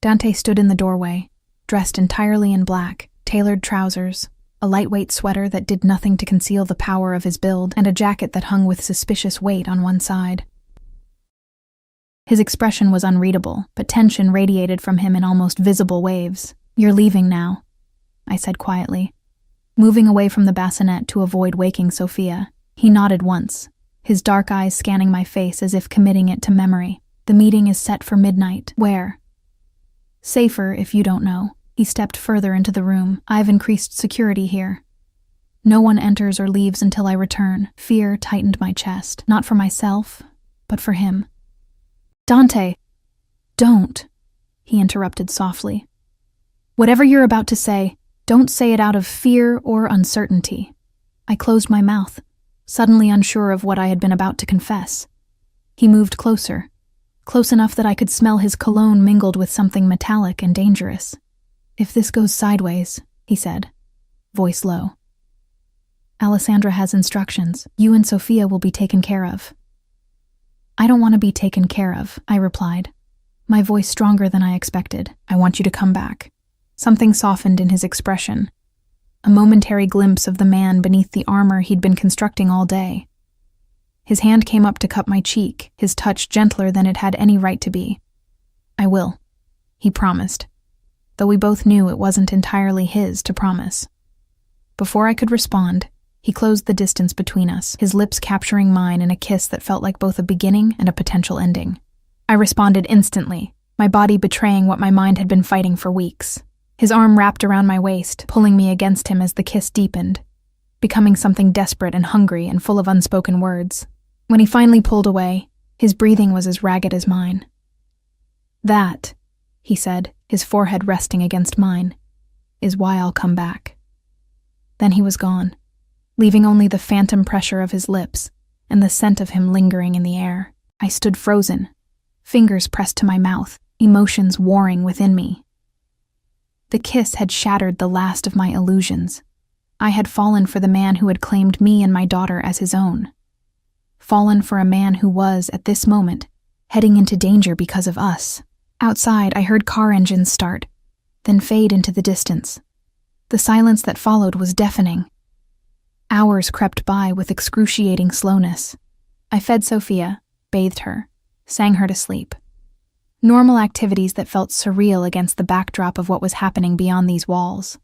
Dante stood in the doorway, dressed entirely in black, tailored trousers, a lightweight sweater that did nothing to conceal the power of his build, and a jacket that hung with suspicious weight on one side. His expression was unreadable, but tension radiated from him in almost visible waves. You're leaving now, I said quietly, moving away from the bassinet to avoid waking Sophia. He nodded once, his dark eyes scanning my face as if committing it to memory. The meeting is set for midnight. Where? Safer if you don't know. He stepped further into the room. I've increased security here. No one enters or leaves until I return. Fear tightened my chest, not for myself, but for him. Dante, don't, he interrupted softly. Whatever you're about to say, don't say it out of fear or uncertainty. I closed my mouth, suddenly unsure of what I had been about to confess. He moved closer, close enough that I could smell his cologne mingled with something metallic and dangerous. If this goes sideways, he said, voice low. Alessandra has instructions. You and Sophia will be taken care of. I don't want to be taken care of, I replied, my voice stronger than I expected. I want you to come back. Something softened in his expression, a momentary glimpse of the man beneath the armor he'd been constructing all day. His hand came up to cup my cheek, his touch gentler than it had any right to be. I will, he promised, though we both knew it wasn't entirely his to promise. Before I could respond, He closed the distance between us, his lips capturing mine in a kiss that felt like both a beginning and a potential ending. I responded instantly, my body betraying what my mind had been fighting for weeks. His arm wrapped around my waist, pulling me against him as the kiss deepened, becoming something desperate and hungry and full of unspoken words. When he finally pulled away, his breathing was as ragged as mine. "That," he said, his forehead resting against mine, "is why I'll come back." Then he was gone, leaving only the phantom pressure of his lips and the scent of him lingering in the air. I stood frozen, fingers pressed to my mouth, emotions warring within me. The kiss had shattered the last of my illusions. I had fallen for the man who had claimed me and my daughter as his own. Fallen for a man who was, at this moment, heading into danger because of us. Outside, I heard car engines start, then fade into the distance. The silence that followed was deafening. Hours crept by with excruciating slowness. I fed Sophia, bathed her, sang her to sleep. Normal activities that felt surreal against the backdrop of what was happening beyond these walls.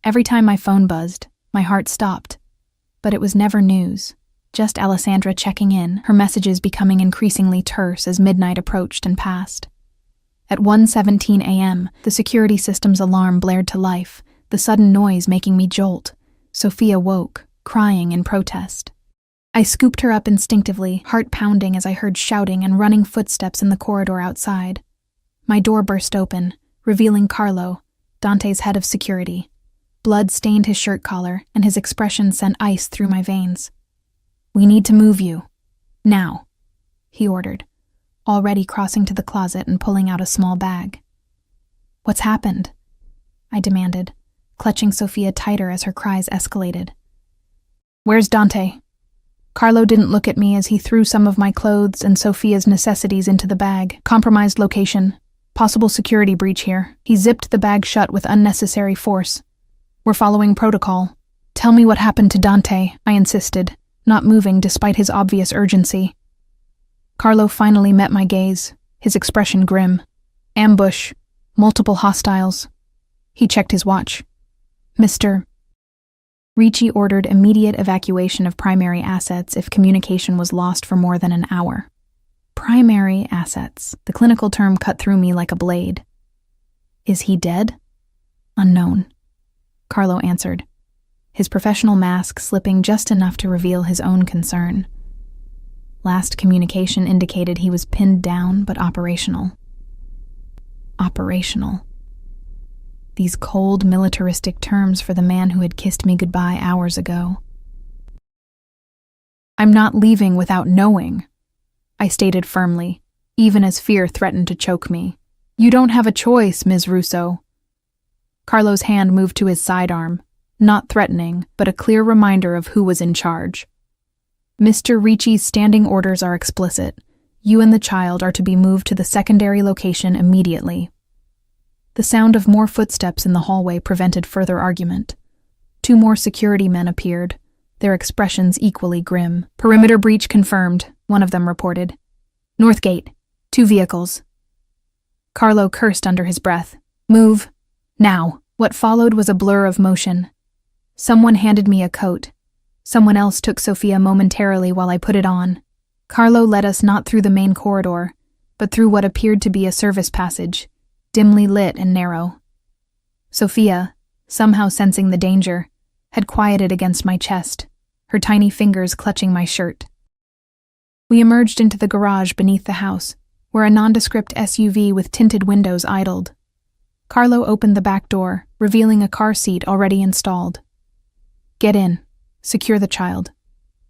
Every time my phone buzzed, my heart stopped. But it was never news, just Alessandra checking in, her messages becoming increasingly terse as midnight approached and passed. At 1:17 a.m., the security system's alarm blared to life, the sudden noise making me jolt. Sophia woke, crying in protest. I scooped her up instinctively, heart pounding as I heard shouting and running footsteps in the corridor outside. My door burst open, revealing Carlo, Dante's head of security. Blood stained his shirt collar, and his expression sent ice through my veins. "We need to move you. Now," he ordered, already crossing to the closet and pulling out a small bag. "What's happened?" I demanded, clutching Sophia tighter as her cries escalated. "Where's Dante?" Carlo didn't look at me as he threw some of my clothes and Sophia's necessities into the bag. "Compromised location. Possible security breach here." He zipped the bag shut with unnecessary force. "We're following protocol. Tell me what happened to Dante," I insisted, not moving despite his obvious urgency. Carlo finally met my gaze, his expression grim. "Ambush. Multiple hostiles." He checked his watch. "Mr. Ricci ordered immediate evacuation of primary assets if communication was lost for more than an hour." Primary assets. The clinical term cut through me like a blade. "Is he dead?" "Unknown," Carlo answered, his professional mask slipping just enough to reveal his own concern. Last communication indicated he was pinned down but operational. Operational. These cold, militaristic terms for the man who had kissed me goodbye hours ago. "I'm not leaving without knowing," I stated firmly, even as fear threatened to choke me. "You don't have a choice, Ms. Russo." Carlo's hand moved to his sidearm, not threatening, but a clear reminder of who was in charge. "Mr. Ricci's standing orders are explicit. You and the child are to be moved to the secondary location immediately." The sound of more footsteps in the hallway prevented further argument. 2 more security men appeared, their expressions equally grim. "Perimeter breach confirmed," one of them reported. "North gate. 2 vehicles." Carlo cursed under his breath. "Move. Now." What followed was a blur of motion. Someone handed me a coat. Someone else took Sophia momentarily while I put it on. Carlo led us not through the main corridor, but through what appeared to be a service passage, dimly lit and narrow. Sophia, somehow sensing the danger, had quieted against my chest, her tiny fingers clutching my shirt. We emerged into the garage beneath the house, where a nondescript SUV with tinted windows idled. Carlo opened the back door, revealing a car seat already installed. "Get in. Secure the child.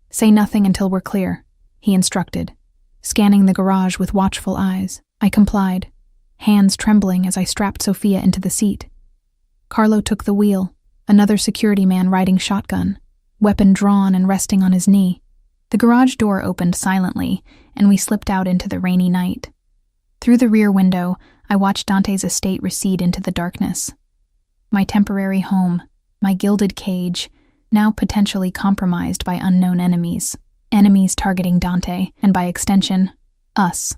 Say nothing until we're clear," he instructed, scanning the garage with watchful eyes. I complied, hands trembling as I strapped Sophia into the seat. Carlo took the wheel, another security man riding shotgun, weapon drawn and resting on his knee. The garage door opened silently, and we slipped out into the rainy night. Through the rear window, I watched Dante's estate recede into the darkness. My temporary home, my gilded cage, now potentially compromised by unknown enemies. Enemies targeting Dante, and by extension, us.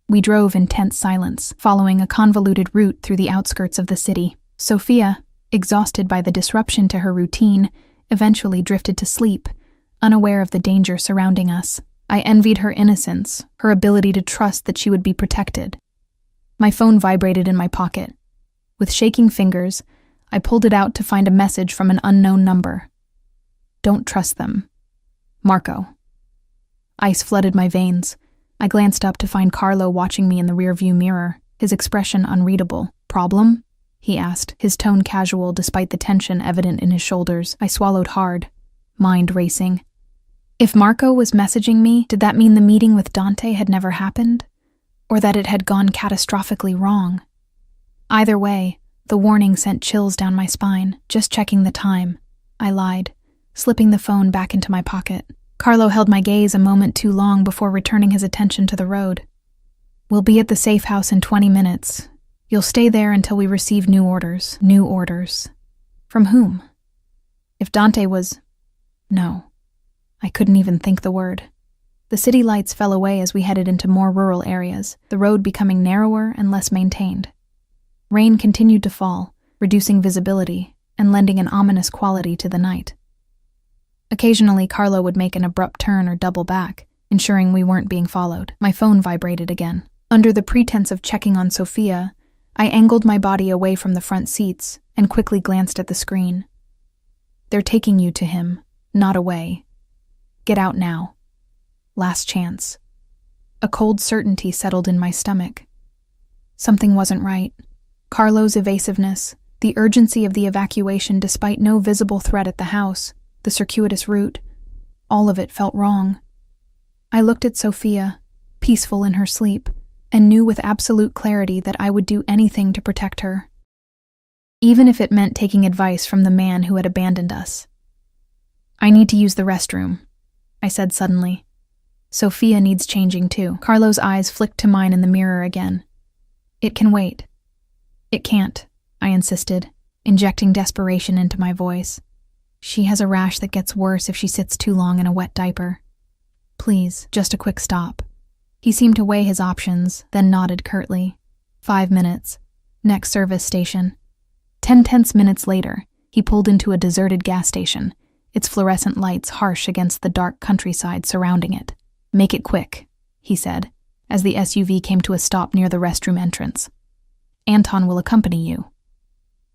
We drove in tense silence, following a convoluted route through the outskirts of the city. Sophia, exhausted by the disruption to her routine, eventually drifted to sleep, unaware of the danger surrounding us. I envied her innocence, her ability to trust that she would be protected. My phone vibrated in my pocket. With shaking fingers, I pulled it out to find a message from an unknown number. Don't trust them. Marco. Ice flooded my veins. I glanced up to find Carlo watching me in the rearview mirror, his expression unreadable. Problem? He asked, his tone casual despite the tension evident in his shoulders. I swallowed hard, mind racing. If Marco was messaging me, did that mean the meeting with Dante had never happened? Or that it had gone catastrophically wrong? Either way, the warning sent chills down my spine. Just checking the time, I lied, slipping the phone back into my pocket. Carlo held my gaze a moment too long before returning his attention to the road. We'll be at the safe house in 20 minutes. You'll stay there until we receive new orders. New orders. From whom? If Dante was... No. I couldn't even think the word. The city lights fell away as we headed into more rural areas, the road becoming narrower and less maintained. Rain continued to fall, reducing visibility and lending an ominous quality to the night. Occasionally, Carlo would make an abrupt turn or double back, ensuring we weren't being followed. My phone vibrated again. Under the pretense of checking on Sophia, I angled my body away from the front seats and quickly glanced at the screen. They're taking you to him, not away. Get out now. Last chance. A cold certainty settled in my stomach. Something wasn't right. Carlo's evasiveness, the urgency of the evacuation despite no visible threat at the house, the circuitous route, all of it felt wrong. I looked at Sophia, peaceful in her sleep, and knew with absolute clarity that I would do anything to protect her. Even if it meant taking advice from the man who had abandoned us. I need to use the restroom, I said suddenly. Sophia needs changing too. Carlo's eyes flicked to mine in the mirror again. It can wait. It can't, I insisted, injecting desperation into my voice. She has a rash that gets worse if she sits too long in a wet diaper. Please, just a quick stop. He seemed to weigh his options, then nodded curtly. 5 minutes. Next service station. 10 tense minutes later, he pulled into a deserted gas station, its fluorescent lights harsh against the dark countryside surrounding it. Make it quick, he said, as the SUV came to a stop near the restroom entrance. Anton will accompany you.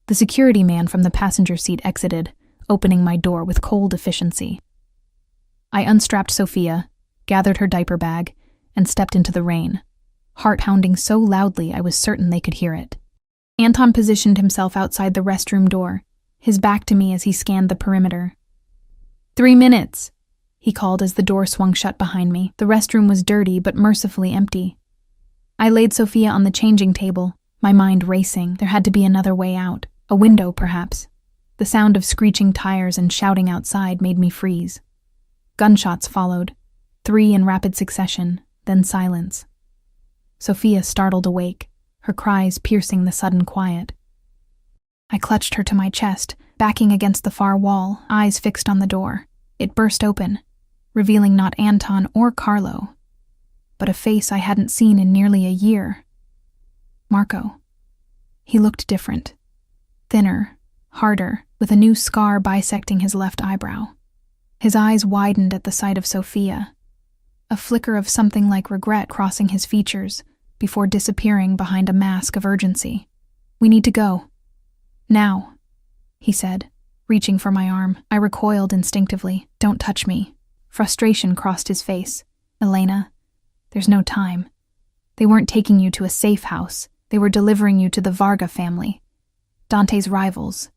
The security man from the passenger seat exited, opening my door with cold efficiency. I unstrapped Sophia, gathered her diaper bag, and stepped into the rain, heart pounding so loudly I was certain they could hear it. Anton positioned himself outside the restroom door, his back to me as he scanned the perimeter. 3 minutes, he called as the door swung shut behind me. The restroom was dirty but mercifully empty. I laid Sophia on the changing table, my mind racing. There had to be another way out. A window, perhaps. The sound of screeching tires and shouting outside made me freeze. Gunshots followed, 3 in rapid succession, then silence. Sophia startled awake, her cries piercing the sudden quiet. I clutched her to my chest, backing against the far wall, eyes fixed on the door. It burst open, revealing not Anton or Carlo, but a face I hadn't seen in nearly a year. Marco. He looked different. Thinner, harder, with a new scar bisecting his left eyebrow. His eyes widened at the sight of Sophia, a flicker of something like regret crossing his features before disappearing behind a mask of urgency. We need to go. Now, he said, reaching for my arm. I recoiled instinctively. Don't touch me. Frustration crossed his face. Elena, there's no time. They weren't taking you to a safe house. They were delivering you to the Varga family. Dante's rivals.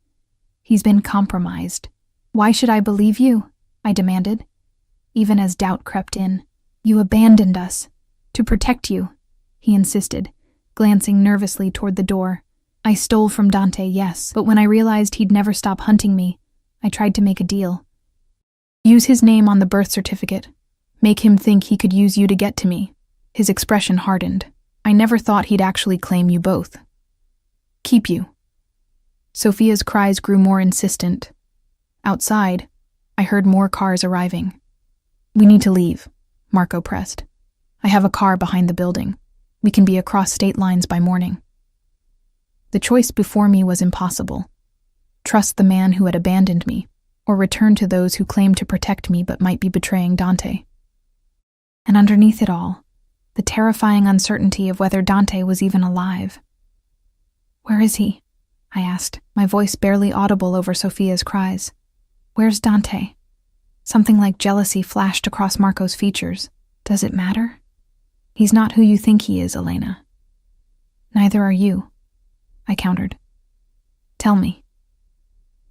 He's been compromised. Why should I believe you? I demanded, even as doubt crept in. You abandoned us. To protect you, he insisted, glancing nervously toward the door. I stole from Dante, yes, but when I realized he'd never stop hunting me, I tried to make a deal. Use his name on the birth certificate. Make him think he could use you to get to me. His expression hardened. I never thought he'd actually claim you both. Keep you. Sophia's cries grew more insistent. Outside, I heard more cars arriving. We need to leave, Marco pressed. I have a car behind the building. We can be across state lines by morning. The choice before me was impossible. Trust the man who had abandoned me, or return to those who claim to protect me but might be betraying Dante. And underneath it all, the terrifying uncertainty of whether Dante was even alive. "Where is he?" I asked, my voice barely audible over Sophia's cries. "Where's Dante?" Something like jealousy flashed across Marco's features. "Does it matter? He's not who you think he is, Elena." "Neither are you," I countered. "Tell me."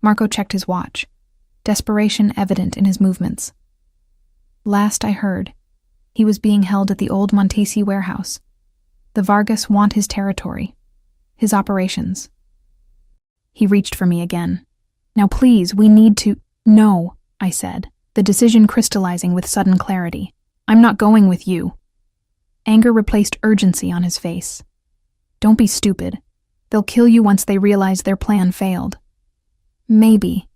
Marco checked his watch, desperation evident in his movements. "Last I heard, he was being held at the old Montesi warehouse. The Vargas want his territory, his operations." He reached for me again. "Now please, we need to—" "No," I said, the decision crystallizing with sudden clarity. "I'm not going with you." Anger replaced urgency on his face. "Don't be stupid. They'll kill you once they realize their plan failed." "Maybe,"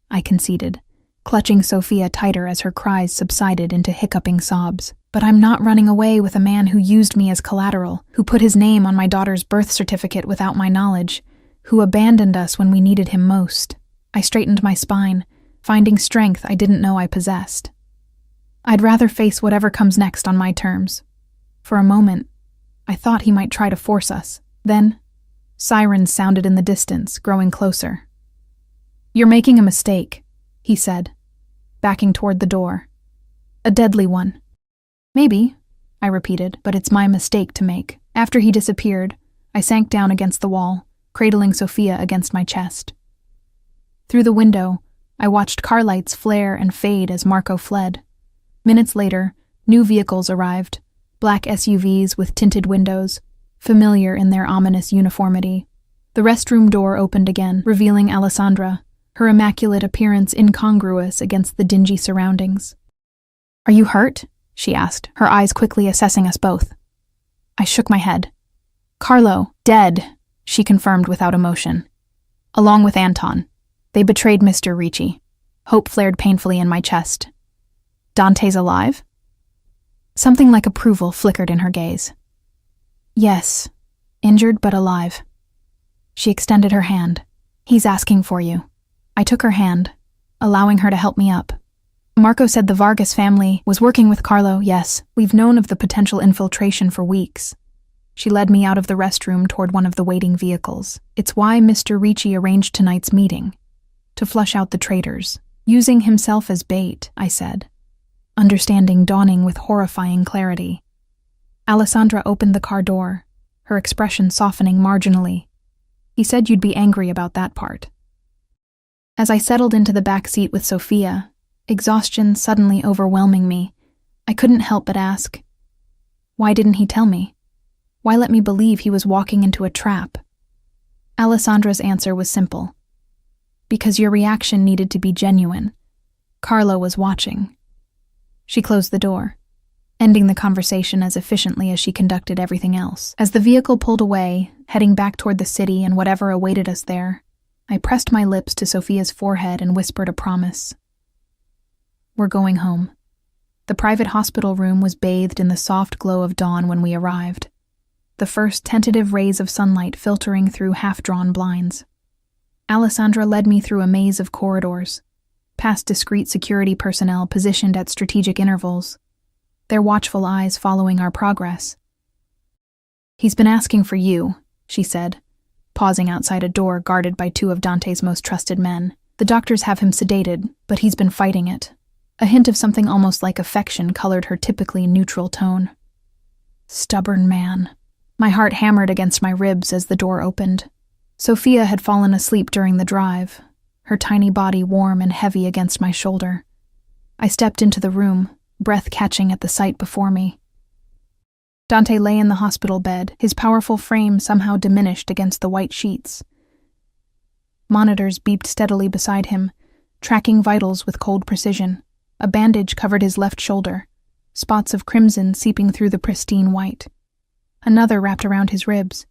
I conceded, clutching Sophia tighter as her cries subsided into hiccuping sobs. "But I'm not running away with a man who used me as collateral, who put his name on my daughter's birth certificate without my knowledge, who abandoned us when we needed him most." I straightened my spine, finding strength I didn't know I possessed. "I'd rather face whatever comes next on my terms." For a moment, I thought he might try to force us. Then, sirens sounded in the distance, growing closer. "You're making a mistake," he said, backing toward the door. "A deadly one." "Maybe," I repeated, "but it's my mistake to make." After he disappeared, I sank down against the wall, cradling Sophia against my chest. Through the window, I watched car lights flare and fade as Marco fled. Minutes later, new vehicles arrived, black SUVs with tinted windows, familiar in their ominous uniformity. The restroom door opened again, revealing Alessandra, her immaculate appearance incongruous against the dingy surroundings. "Are you hurt?" she asked, her eyes quickly assessing us both. I shook my head. "Carlo, dead," she confirmed without emotion. "Along with Anton. They betrayed Mr. Ricci." Hope flared painfully in my chest. "Dante's alive?" Something like approval flickered in her gaze. "Yes, injured but alive." She extended her hand. "He's asking for you." I took her hand, allowing her to help me up. "Marco said the Vargas family was working with Carlo. Yes, we've known of the potential infiltration for weeks." She led me out of the restroom toward one of the waiting vehicles. "It's why Mr. Ricci arranged tonight's meeting. To flush out the traitors. Using himself as bait," I said, understanding dawning with horrifying clarity. Alessandra opened the car door, her expression softening marginally. "He said you'd be angry about that part." As I settled into the back seat with Sophia, exhaustion suddenly overwhelming me, I couldn't help but ask, why didn't he tell me? Why let me believe he was walking into a trap? Alessandra's answer was simple. "Because your reaction needed to be genuine. Carlo was watching." She closed the door, ending the conversation as efficiently as she conducted everything else. As the vehicle pulled away, heading back toward the city and whatever awaited us there, I pressed my lips to Sophia's forehead and whispered a promise. "We're going home." The private hospital room was bathed in the soft glow of dawn when we arrived, the first tentative rays of sunlight filtering through half-drawn blinds. Alessandra led me through a maze of corridors, past discreet security personnel positioned at strategic intervals, their watchful eyes following our progress. "He's been asking for you," she said, pausing outside a door guarded by two of Dante's most trusted men. "The doctors have him sedated, but he's been fighting it." A hint of something almost like affection colored her typically neutral tone. Stubborn man. My heart hammered against my ribs as the door opened. Sophia had fallen asleep during the drive, her tiny body warm and heavy against my shoulder. I stepped into the room, breath catching at the sight before me. Dante lay in the hospital bed, his powerful frame somehow diminished against the white sheets. Monitors beeped steadily beside him, tracking vitals with cold precision. A bandage covered his left shoulder, spots of crimson seeping through the pristine white. Another wrapped around his ribs,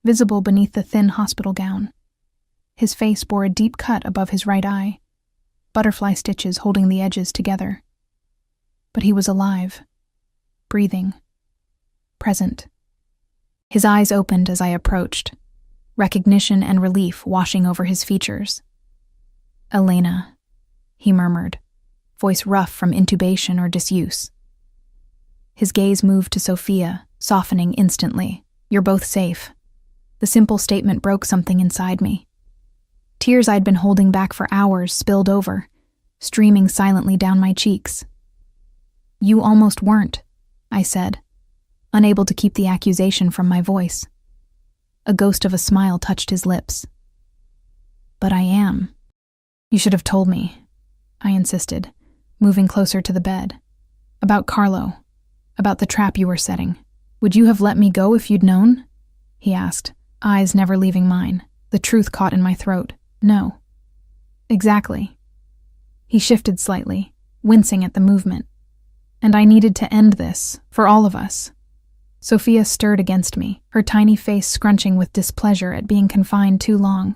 visible beneath the thin hospital gown. His face bore a deep cut above his right eye, butterfly stitches holding the edges together. But he was alive, breathing, present. His eyes opened as I approached, recognition and relief washing over his features. "Elena," he murmured, voice rough from intubation or disuse. His gaze moved to Sophia, softening instantly. You're both safe. The simple statement broke something inside me. Tears I'd been holding back for hours spilled over, streaming silently down my cheeks. You almost weren't, I said, unable to keep the accusation from my voice. A ghost of a smile touched his lips. But I am. You should have told me, I insisted, moving closer to the bed. About Carlo, about the trap you were setting. Would you have let me go if you'd known? He asked, eyes never leaving mine, the truth caught in my throat. No. Exactly. He shifted slightly, wincing at the movement. And I needed to end this, for all of us. Sophia stirred against me, her tiny face scrunching with displeasure at being confined too long.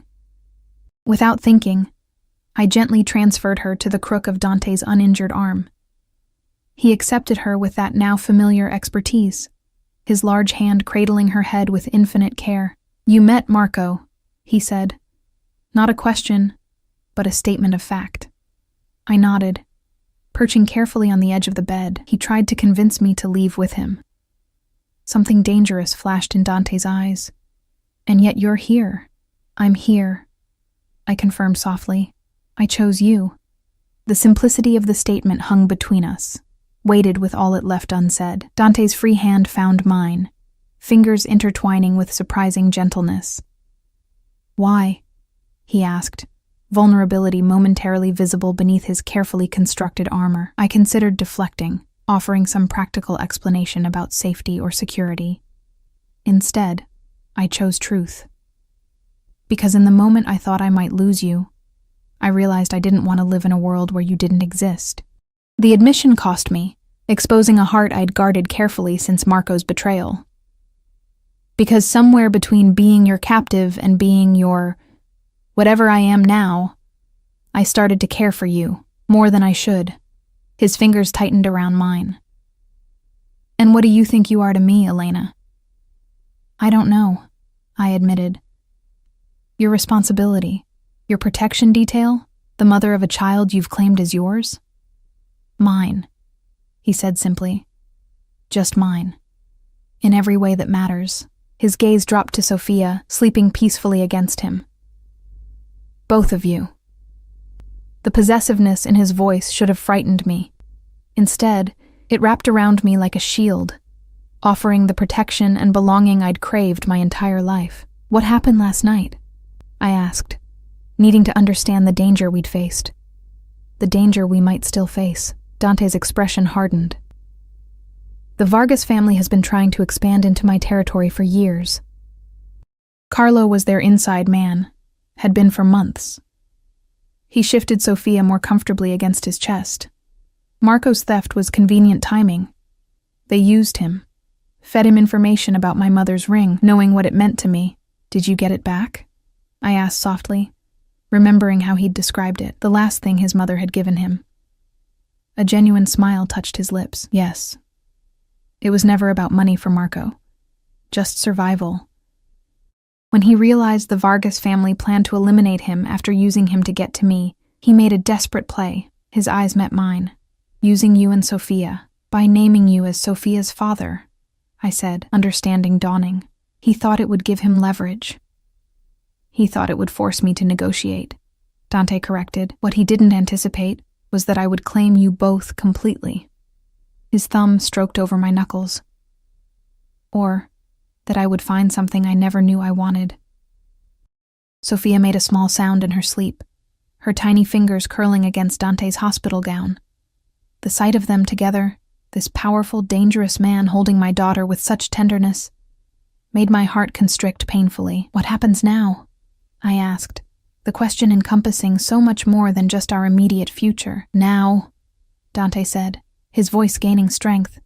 Without thinking, I gently transferred her to the crook of Dante's uninjured arm. He accepted her with that now familiar expertise, his large hand cradling her head with infinite care. You met Marco, he said. Not a question, but a statement of fact. I nodded. Perching carefully on the edge of the bed, he tried to convince me to leave with him. Something dangerous flashed in Dante's eyes. And yet you're here. I'm here, I confirmed softly. I chose you. The simplicity of the statement hung between us, weighted with all it left unsaid. Dante's free hand found mine, fingers intertwining with surprising gentleness. Why? He asked, vulnerability momentarily visible beneath his carefully constructed armor. I considered deflecting, offering some practical explanation about safety or security. Instead, I chose truth. Because in the moment I thought I might lose you, I realized I didn't want to live in a world where you didn't exist. The admission cost me, exposing a heart I'd guarded carefully since Marco's betrayal. Because somewhere between being your captive and being your whatever I am now, I started to care for you, more than I should. His fingers tightened around mine. And what do you think you are to me, Elena? I don't know, I admitted. Your responsibility, your protection detail, the mother of a child you've claimed as yours? Mine, he said simply. Just mine. In every way that matters. His gaze dropped to Sophia, sleeping peacefully against him. Both of you. The possessiveness in his voice should have frightened me. Instead, it wrapped around me like a shield, offering the protection and belonging I'd craved my entire life. What happened last night? I asked, needing to understand the danger we'd faced. The danger we might still face. Dante's expression hardened. The Vargas family has been trying to expand into my territory for years. Carlo was their inside man, had been for months. He shifted Sophia more comfortably against his chest. Marco's theft was convenient timing. They used him, fed him information about my mother's ring, knowing what it meant to me. Did you get it back? I asked softly, remembering how he'd described it, the last thing his mother had given him. A genuine smile touched his lips. Yes. It was never about money for Marco, just survival. When he realized the Vargas family planned to eliminate him after using him to get to me, he made a desperate play. His eyes met mine. Using you and Sophia, by naming you as Sophia's father, I said, understanding dawning. He thought it would give him leverage. He thought it would force me to negotiate. Dante corrected. What he didn't anticipate was that I would claim you both completely. His thumb stroked over my knuckles. Or that I would find something I never knew I wanted. Sophia made a small sound in her sleep, her tiny fingers curling against Dante's hospital gown. The sight of them together, this powerful, dangerous man holding my daughter with such tenderness, made my heart constrict painfully. What happens now? I asked, the question encompassing so much more than just our immediate future. Now, Dante said, his voice gaining strength.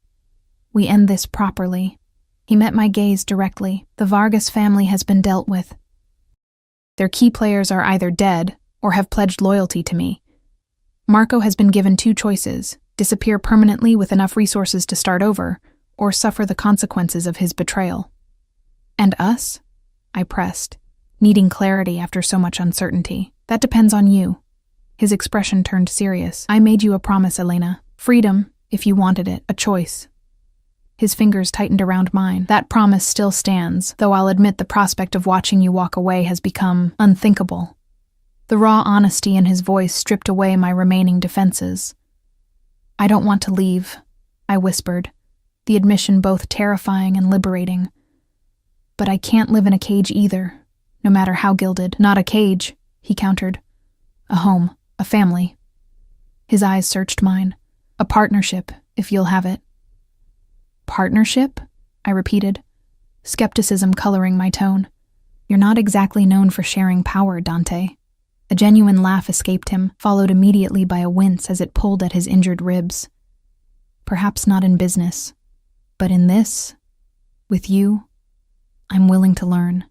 We end this properly. He met my gaze directly. The Vargas family has been dealt with. Their key players are either dead or have pledged loyalty to me. Marco has been given two choices: disappear permanently with enough resources to start over, or suffer the consequences of his betrayal. And us? I pressed, needing clarity after so much uncertainty. That depends on you. His expression turned serious. I made you a promise, Elena. Freedom, if you wanted it, a choice. His fingers tightened around mine. That promise still stands, though I'll admit the prospect of watching you walk away has become unthinkable. The raw honesty in his voice stripped away my remaining defenses. I don't want to leave, I whispered, the admission both terrifying and liberating. But I can't live in a cage either, no matter how gilded. Not a cage, he countered. A home, a family. His eyes searched mine. A partnership, if you'll have it. Partnership? I repeated, skepticism coloring my tone. You're not exactly known for sharing power, Dante. A genuine laugh escaped him, followed immediately by a wince as it pulled at his injured ribs. Perhaps not in business, but in this, with you, I'm willing to learn.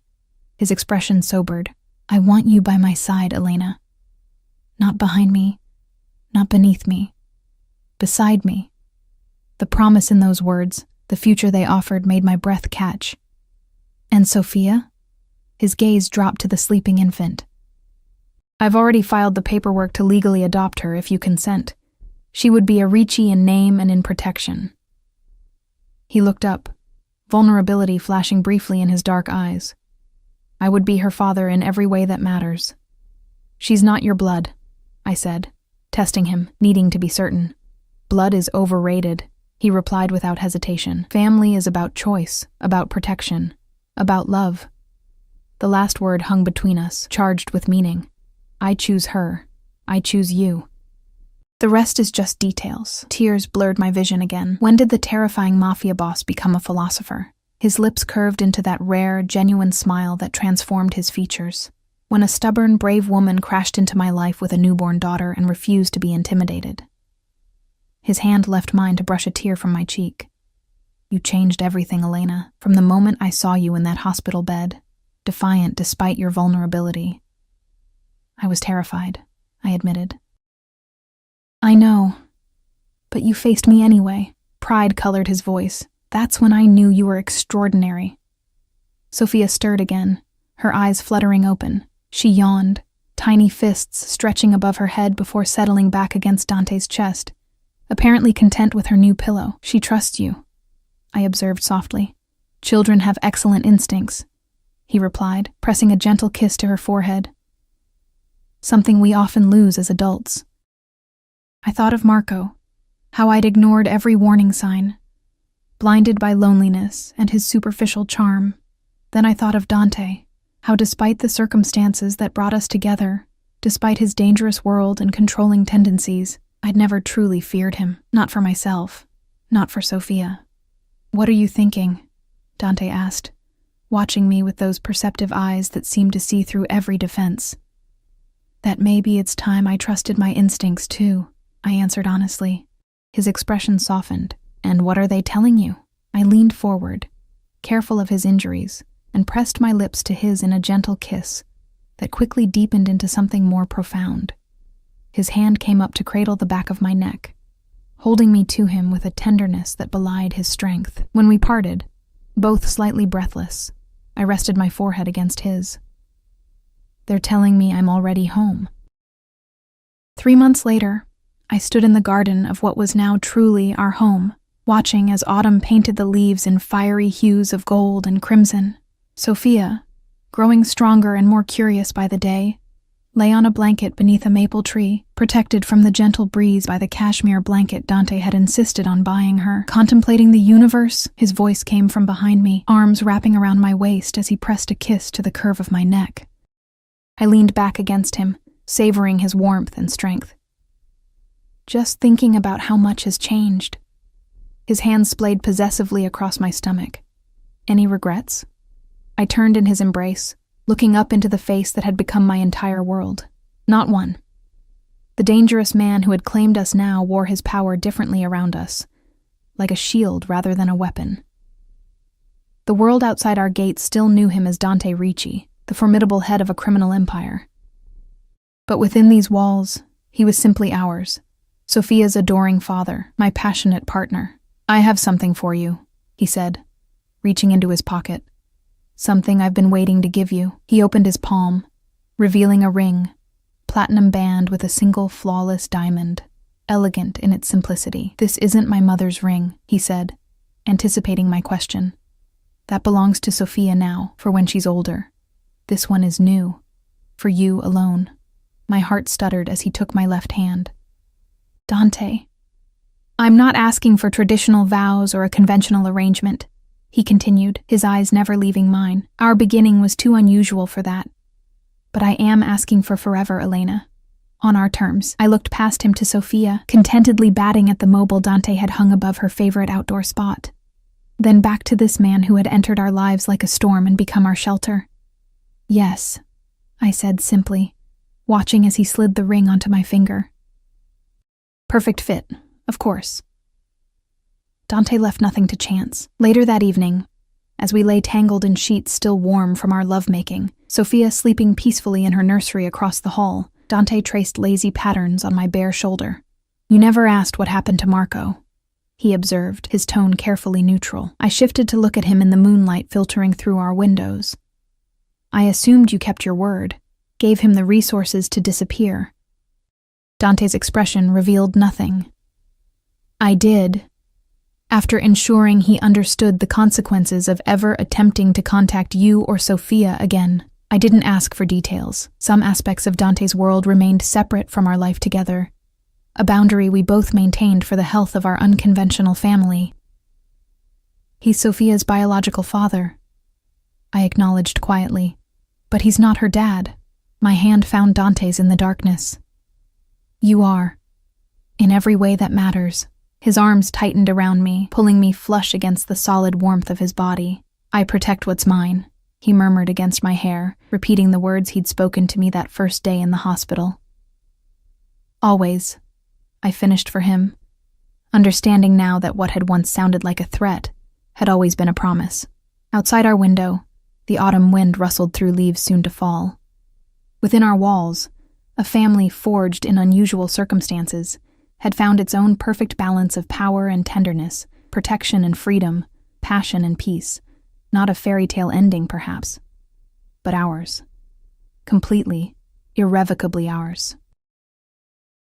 His expression sobered. I want you by my side, Elena. Not behind me, not beneath me, beside me. The promise in those words, the future they offered, made my breath catch. And Sophia? His gaze dropped to the sleeping infant. I've already filed the paperwork to legally adopt her if you consent. She would be a Ricci in name and in protection. He looked up, vulnerability flashing briefly in his dark eyes. I would be her father in every way that matters. She's not your blood, I said, testing him, needing to be certain. Blood is overrated, he replied without hesitation. Family is about choice, about protection, about love. The last word hung between us, charged with meaning. I choose her. I choose you. The rest is just details. Tears blurred my vision again. When did the terrifying Mafia boss become a philosopher? His lips curved into that rare, genuine smile that transformed his features. When a stubborn, brave woman crashed into my life with a newborn daughter and refused to be intimidated. His hand left mine to brush a tear from my cheek. You changed everything, Elena, from the moment I saw you in that hospital bed, defiant despite your vulnerability. I was terrified, I admitted. I know, but you faced me anyway. Pride colored his voice. That's when I knew you were extraordinary. Sophia stirred again, her eyes fluttering open. She yawned, tiny fists stretching above her head before settling back against Dante's chest, apparently content with her new pillow. She trusts you, I observed softly. Children have excellent instincts, he replied, pressing a gentle kiss to her forehead. Something we often lose as adults. I thought of Marco, how I'd ignored every warning sign, blinded by loneliness and his superficial charm. Then I thought of Dante, how despite the circumstances that brought us together, despite his dangerous world and controlling tendencies, I'd never truly feared him. Not for myself, not for Sophia. What are you thinking? Dante asked, watching me with those perceptive eyes that seemed to see through every defense. That maybe it's time I trusted my instincts too, I answered honestly. His expression softened. And what are they telling you? I leaned forward, careful of his injuries, and pressed my lips to his in a gentle kiss that quickly deepened into something more profound. His hand came up to cradle the back of my neck, holding me to him with a tenderness that belied his strength. When we parted, both slightly breathless, I rested my forehead against his. They're telling me I'm already home. 3 months later, I stood in the garden of what was now truly our home, watching as autumn painted the leaves in fiery hues of gold and crimson. Sophia, growing stronger and more curious by the day, lay on a blanket beneath a maple tree, protected from the gentle breeze by the cashmere blanket Dante had insisted on buying her. Contemplating the universe, his voice came from behind me, arms wrapping around my waist as he pressed a kiss to the curve of my neck. I leaned back against him, savoring his warmth and strength. Just thinking about how much has changed. His hand splayed possessively across my stomach. Any regrets? I turned in his embrace, looking up into the face that had become my entire world. Not one. The dangerous man who had claimed us now wore his power differently around us, like a shield rather than a weapon. The world outside our gates still knew him as Dante Ricci, the formidable head of a criminal empire. But within these walls, he was simply ours, Sophia's adoring father, my passionate partner. I have something for you, he said, reaching into his pocket. Something I've been waiting to give you. He opened his palm, revealing a ring, platinum band with a single flawless diamond, elegant in its simplicity. "This isn't my mother's ring," he said, anticipating my question. "That belongs to Sophia now, for when she's older. This one is new, for you alone." My heart stuttered as he took my left hand. "Dante, I'm not asking for traditional vows or a conventional arrangement," he continued, his eyes never leaving mine. "Our beginning was too unusual for that. But I am asking for forever, Elena. On our terms." I looked past him to Sophia, contentedly batting at the mobile Dante had hung above her favorite outdoor spot. Then back to this man who had entered our lives like a storm and become our shelter. "Yes," I said simply, watching as he slid the ring onto my finger. "Perfect fit, of course." Dante left nothing to chance. Later that evening, as we lay tangled in sheets still warm from our lovemaking, Sophia sleeping peacefully in her nursery across the hall, Dante traced lazy patterns on my bare shoulder. "You never asked what happened to Marco," he observed, his tone carefully neutral. I shifted to look at him in the moonlight filtering through our windows. "I assumed you kept your word, gave him the resources to disappear." Dante's expression revealed nothing. "I did, after ensuring he understood the consequences of ever attempting to contact you or Sophia again. I didn't ask for details. Some aspects of Dante's world remained separate from our life together, a boundary we both maintained for the health of our unconventional family. He's Sophia's biological father," I acknowledged quietly, "but he's not her dad." My hand found Dante's in the darkness. "You are, in every way that matters." His arms tightened around me, pulling me flush against the solid warmth of his body. "I protect what's mine," he murmured against my hair, repeating the words he'd spoken to me that first day in the hospital. "Always," I finished for him, understanding now that what had once sounded like a threat had always been a promise. Outside our window, the autumn wind rustled through leaves soon to fall. Within our walls, a family forged in unusual circumstances had found its own perfect balance of power and tenderness, protection and freedom, passion and peace. Not a fairy tale ending, perhaps, but ours. Completely, irrevocably ours.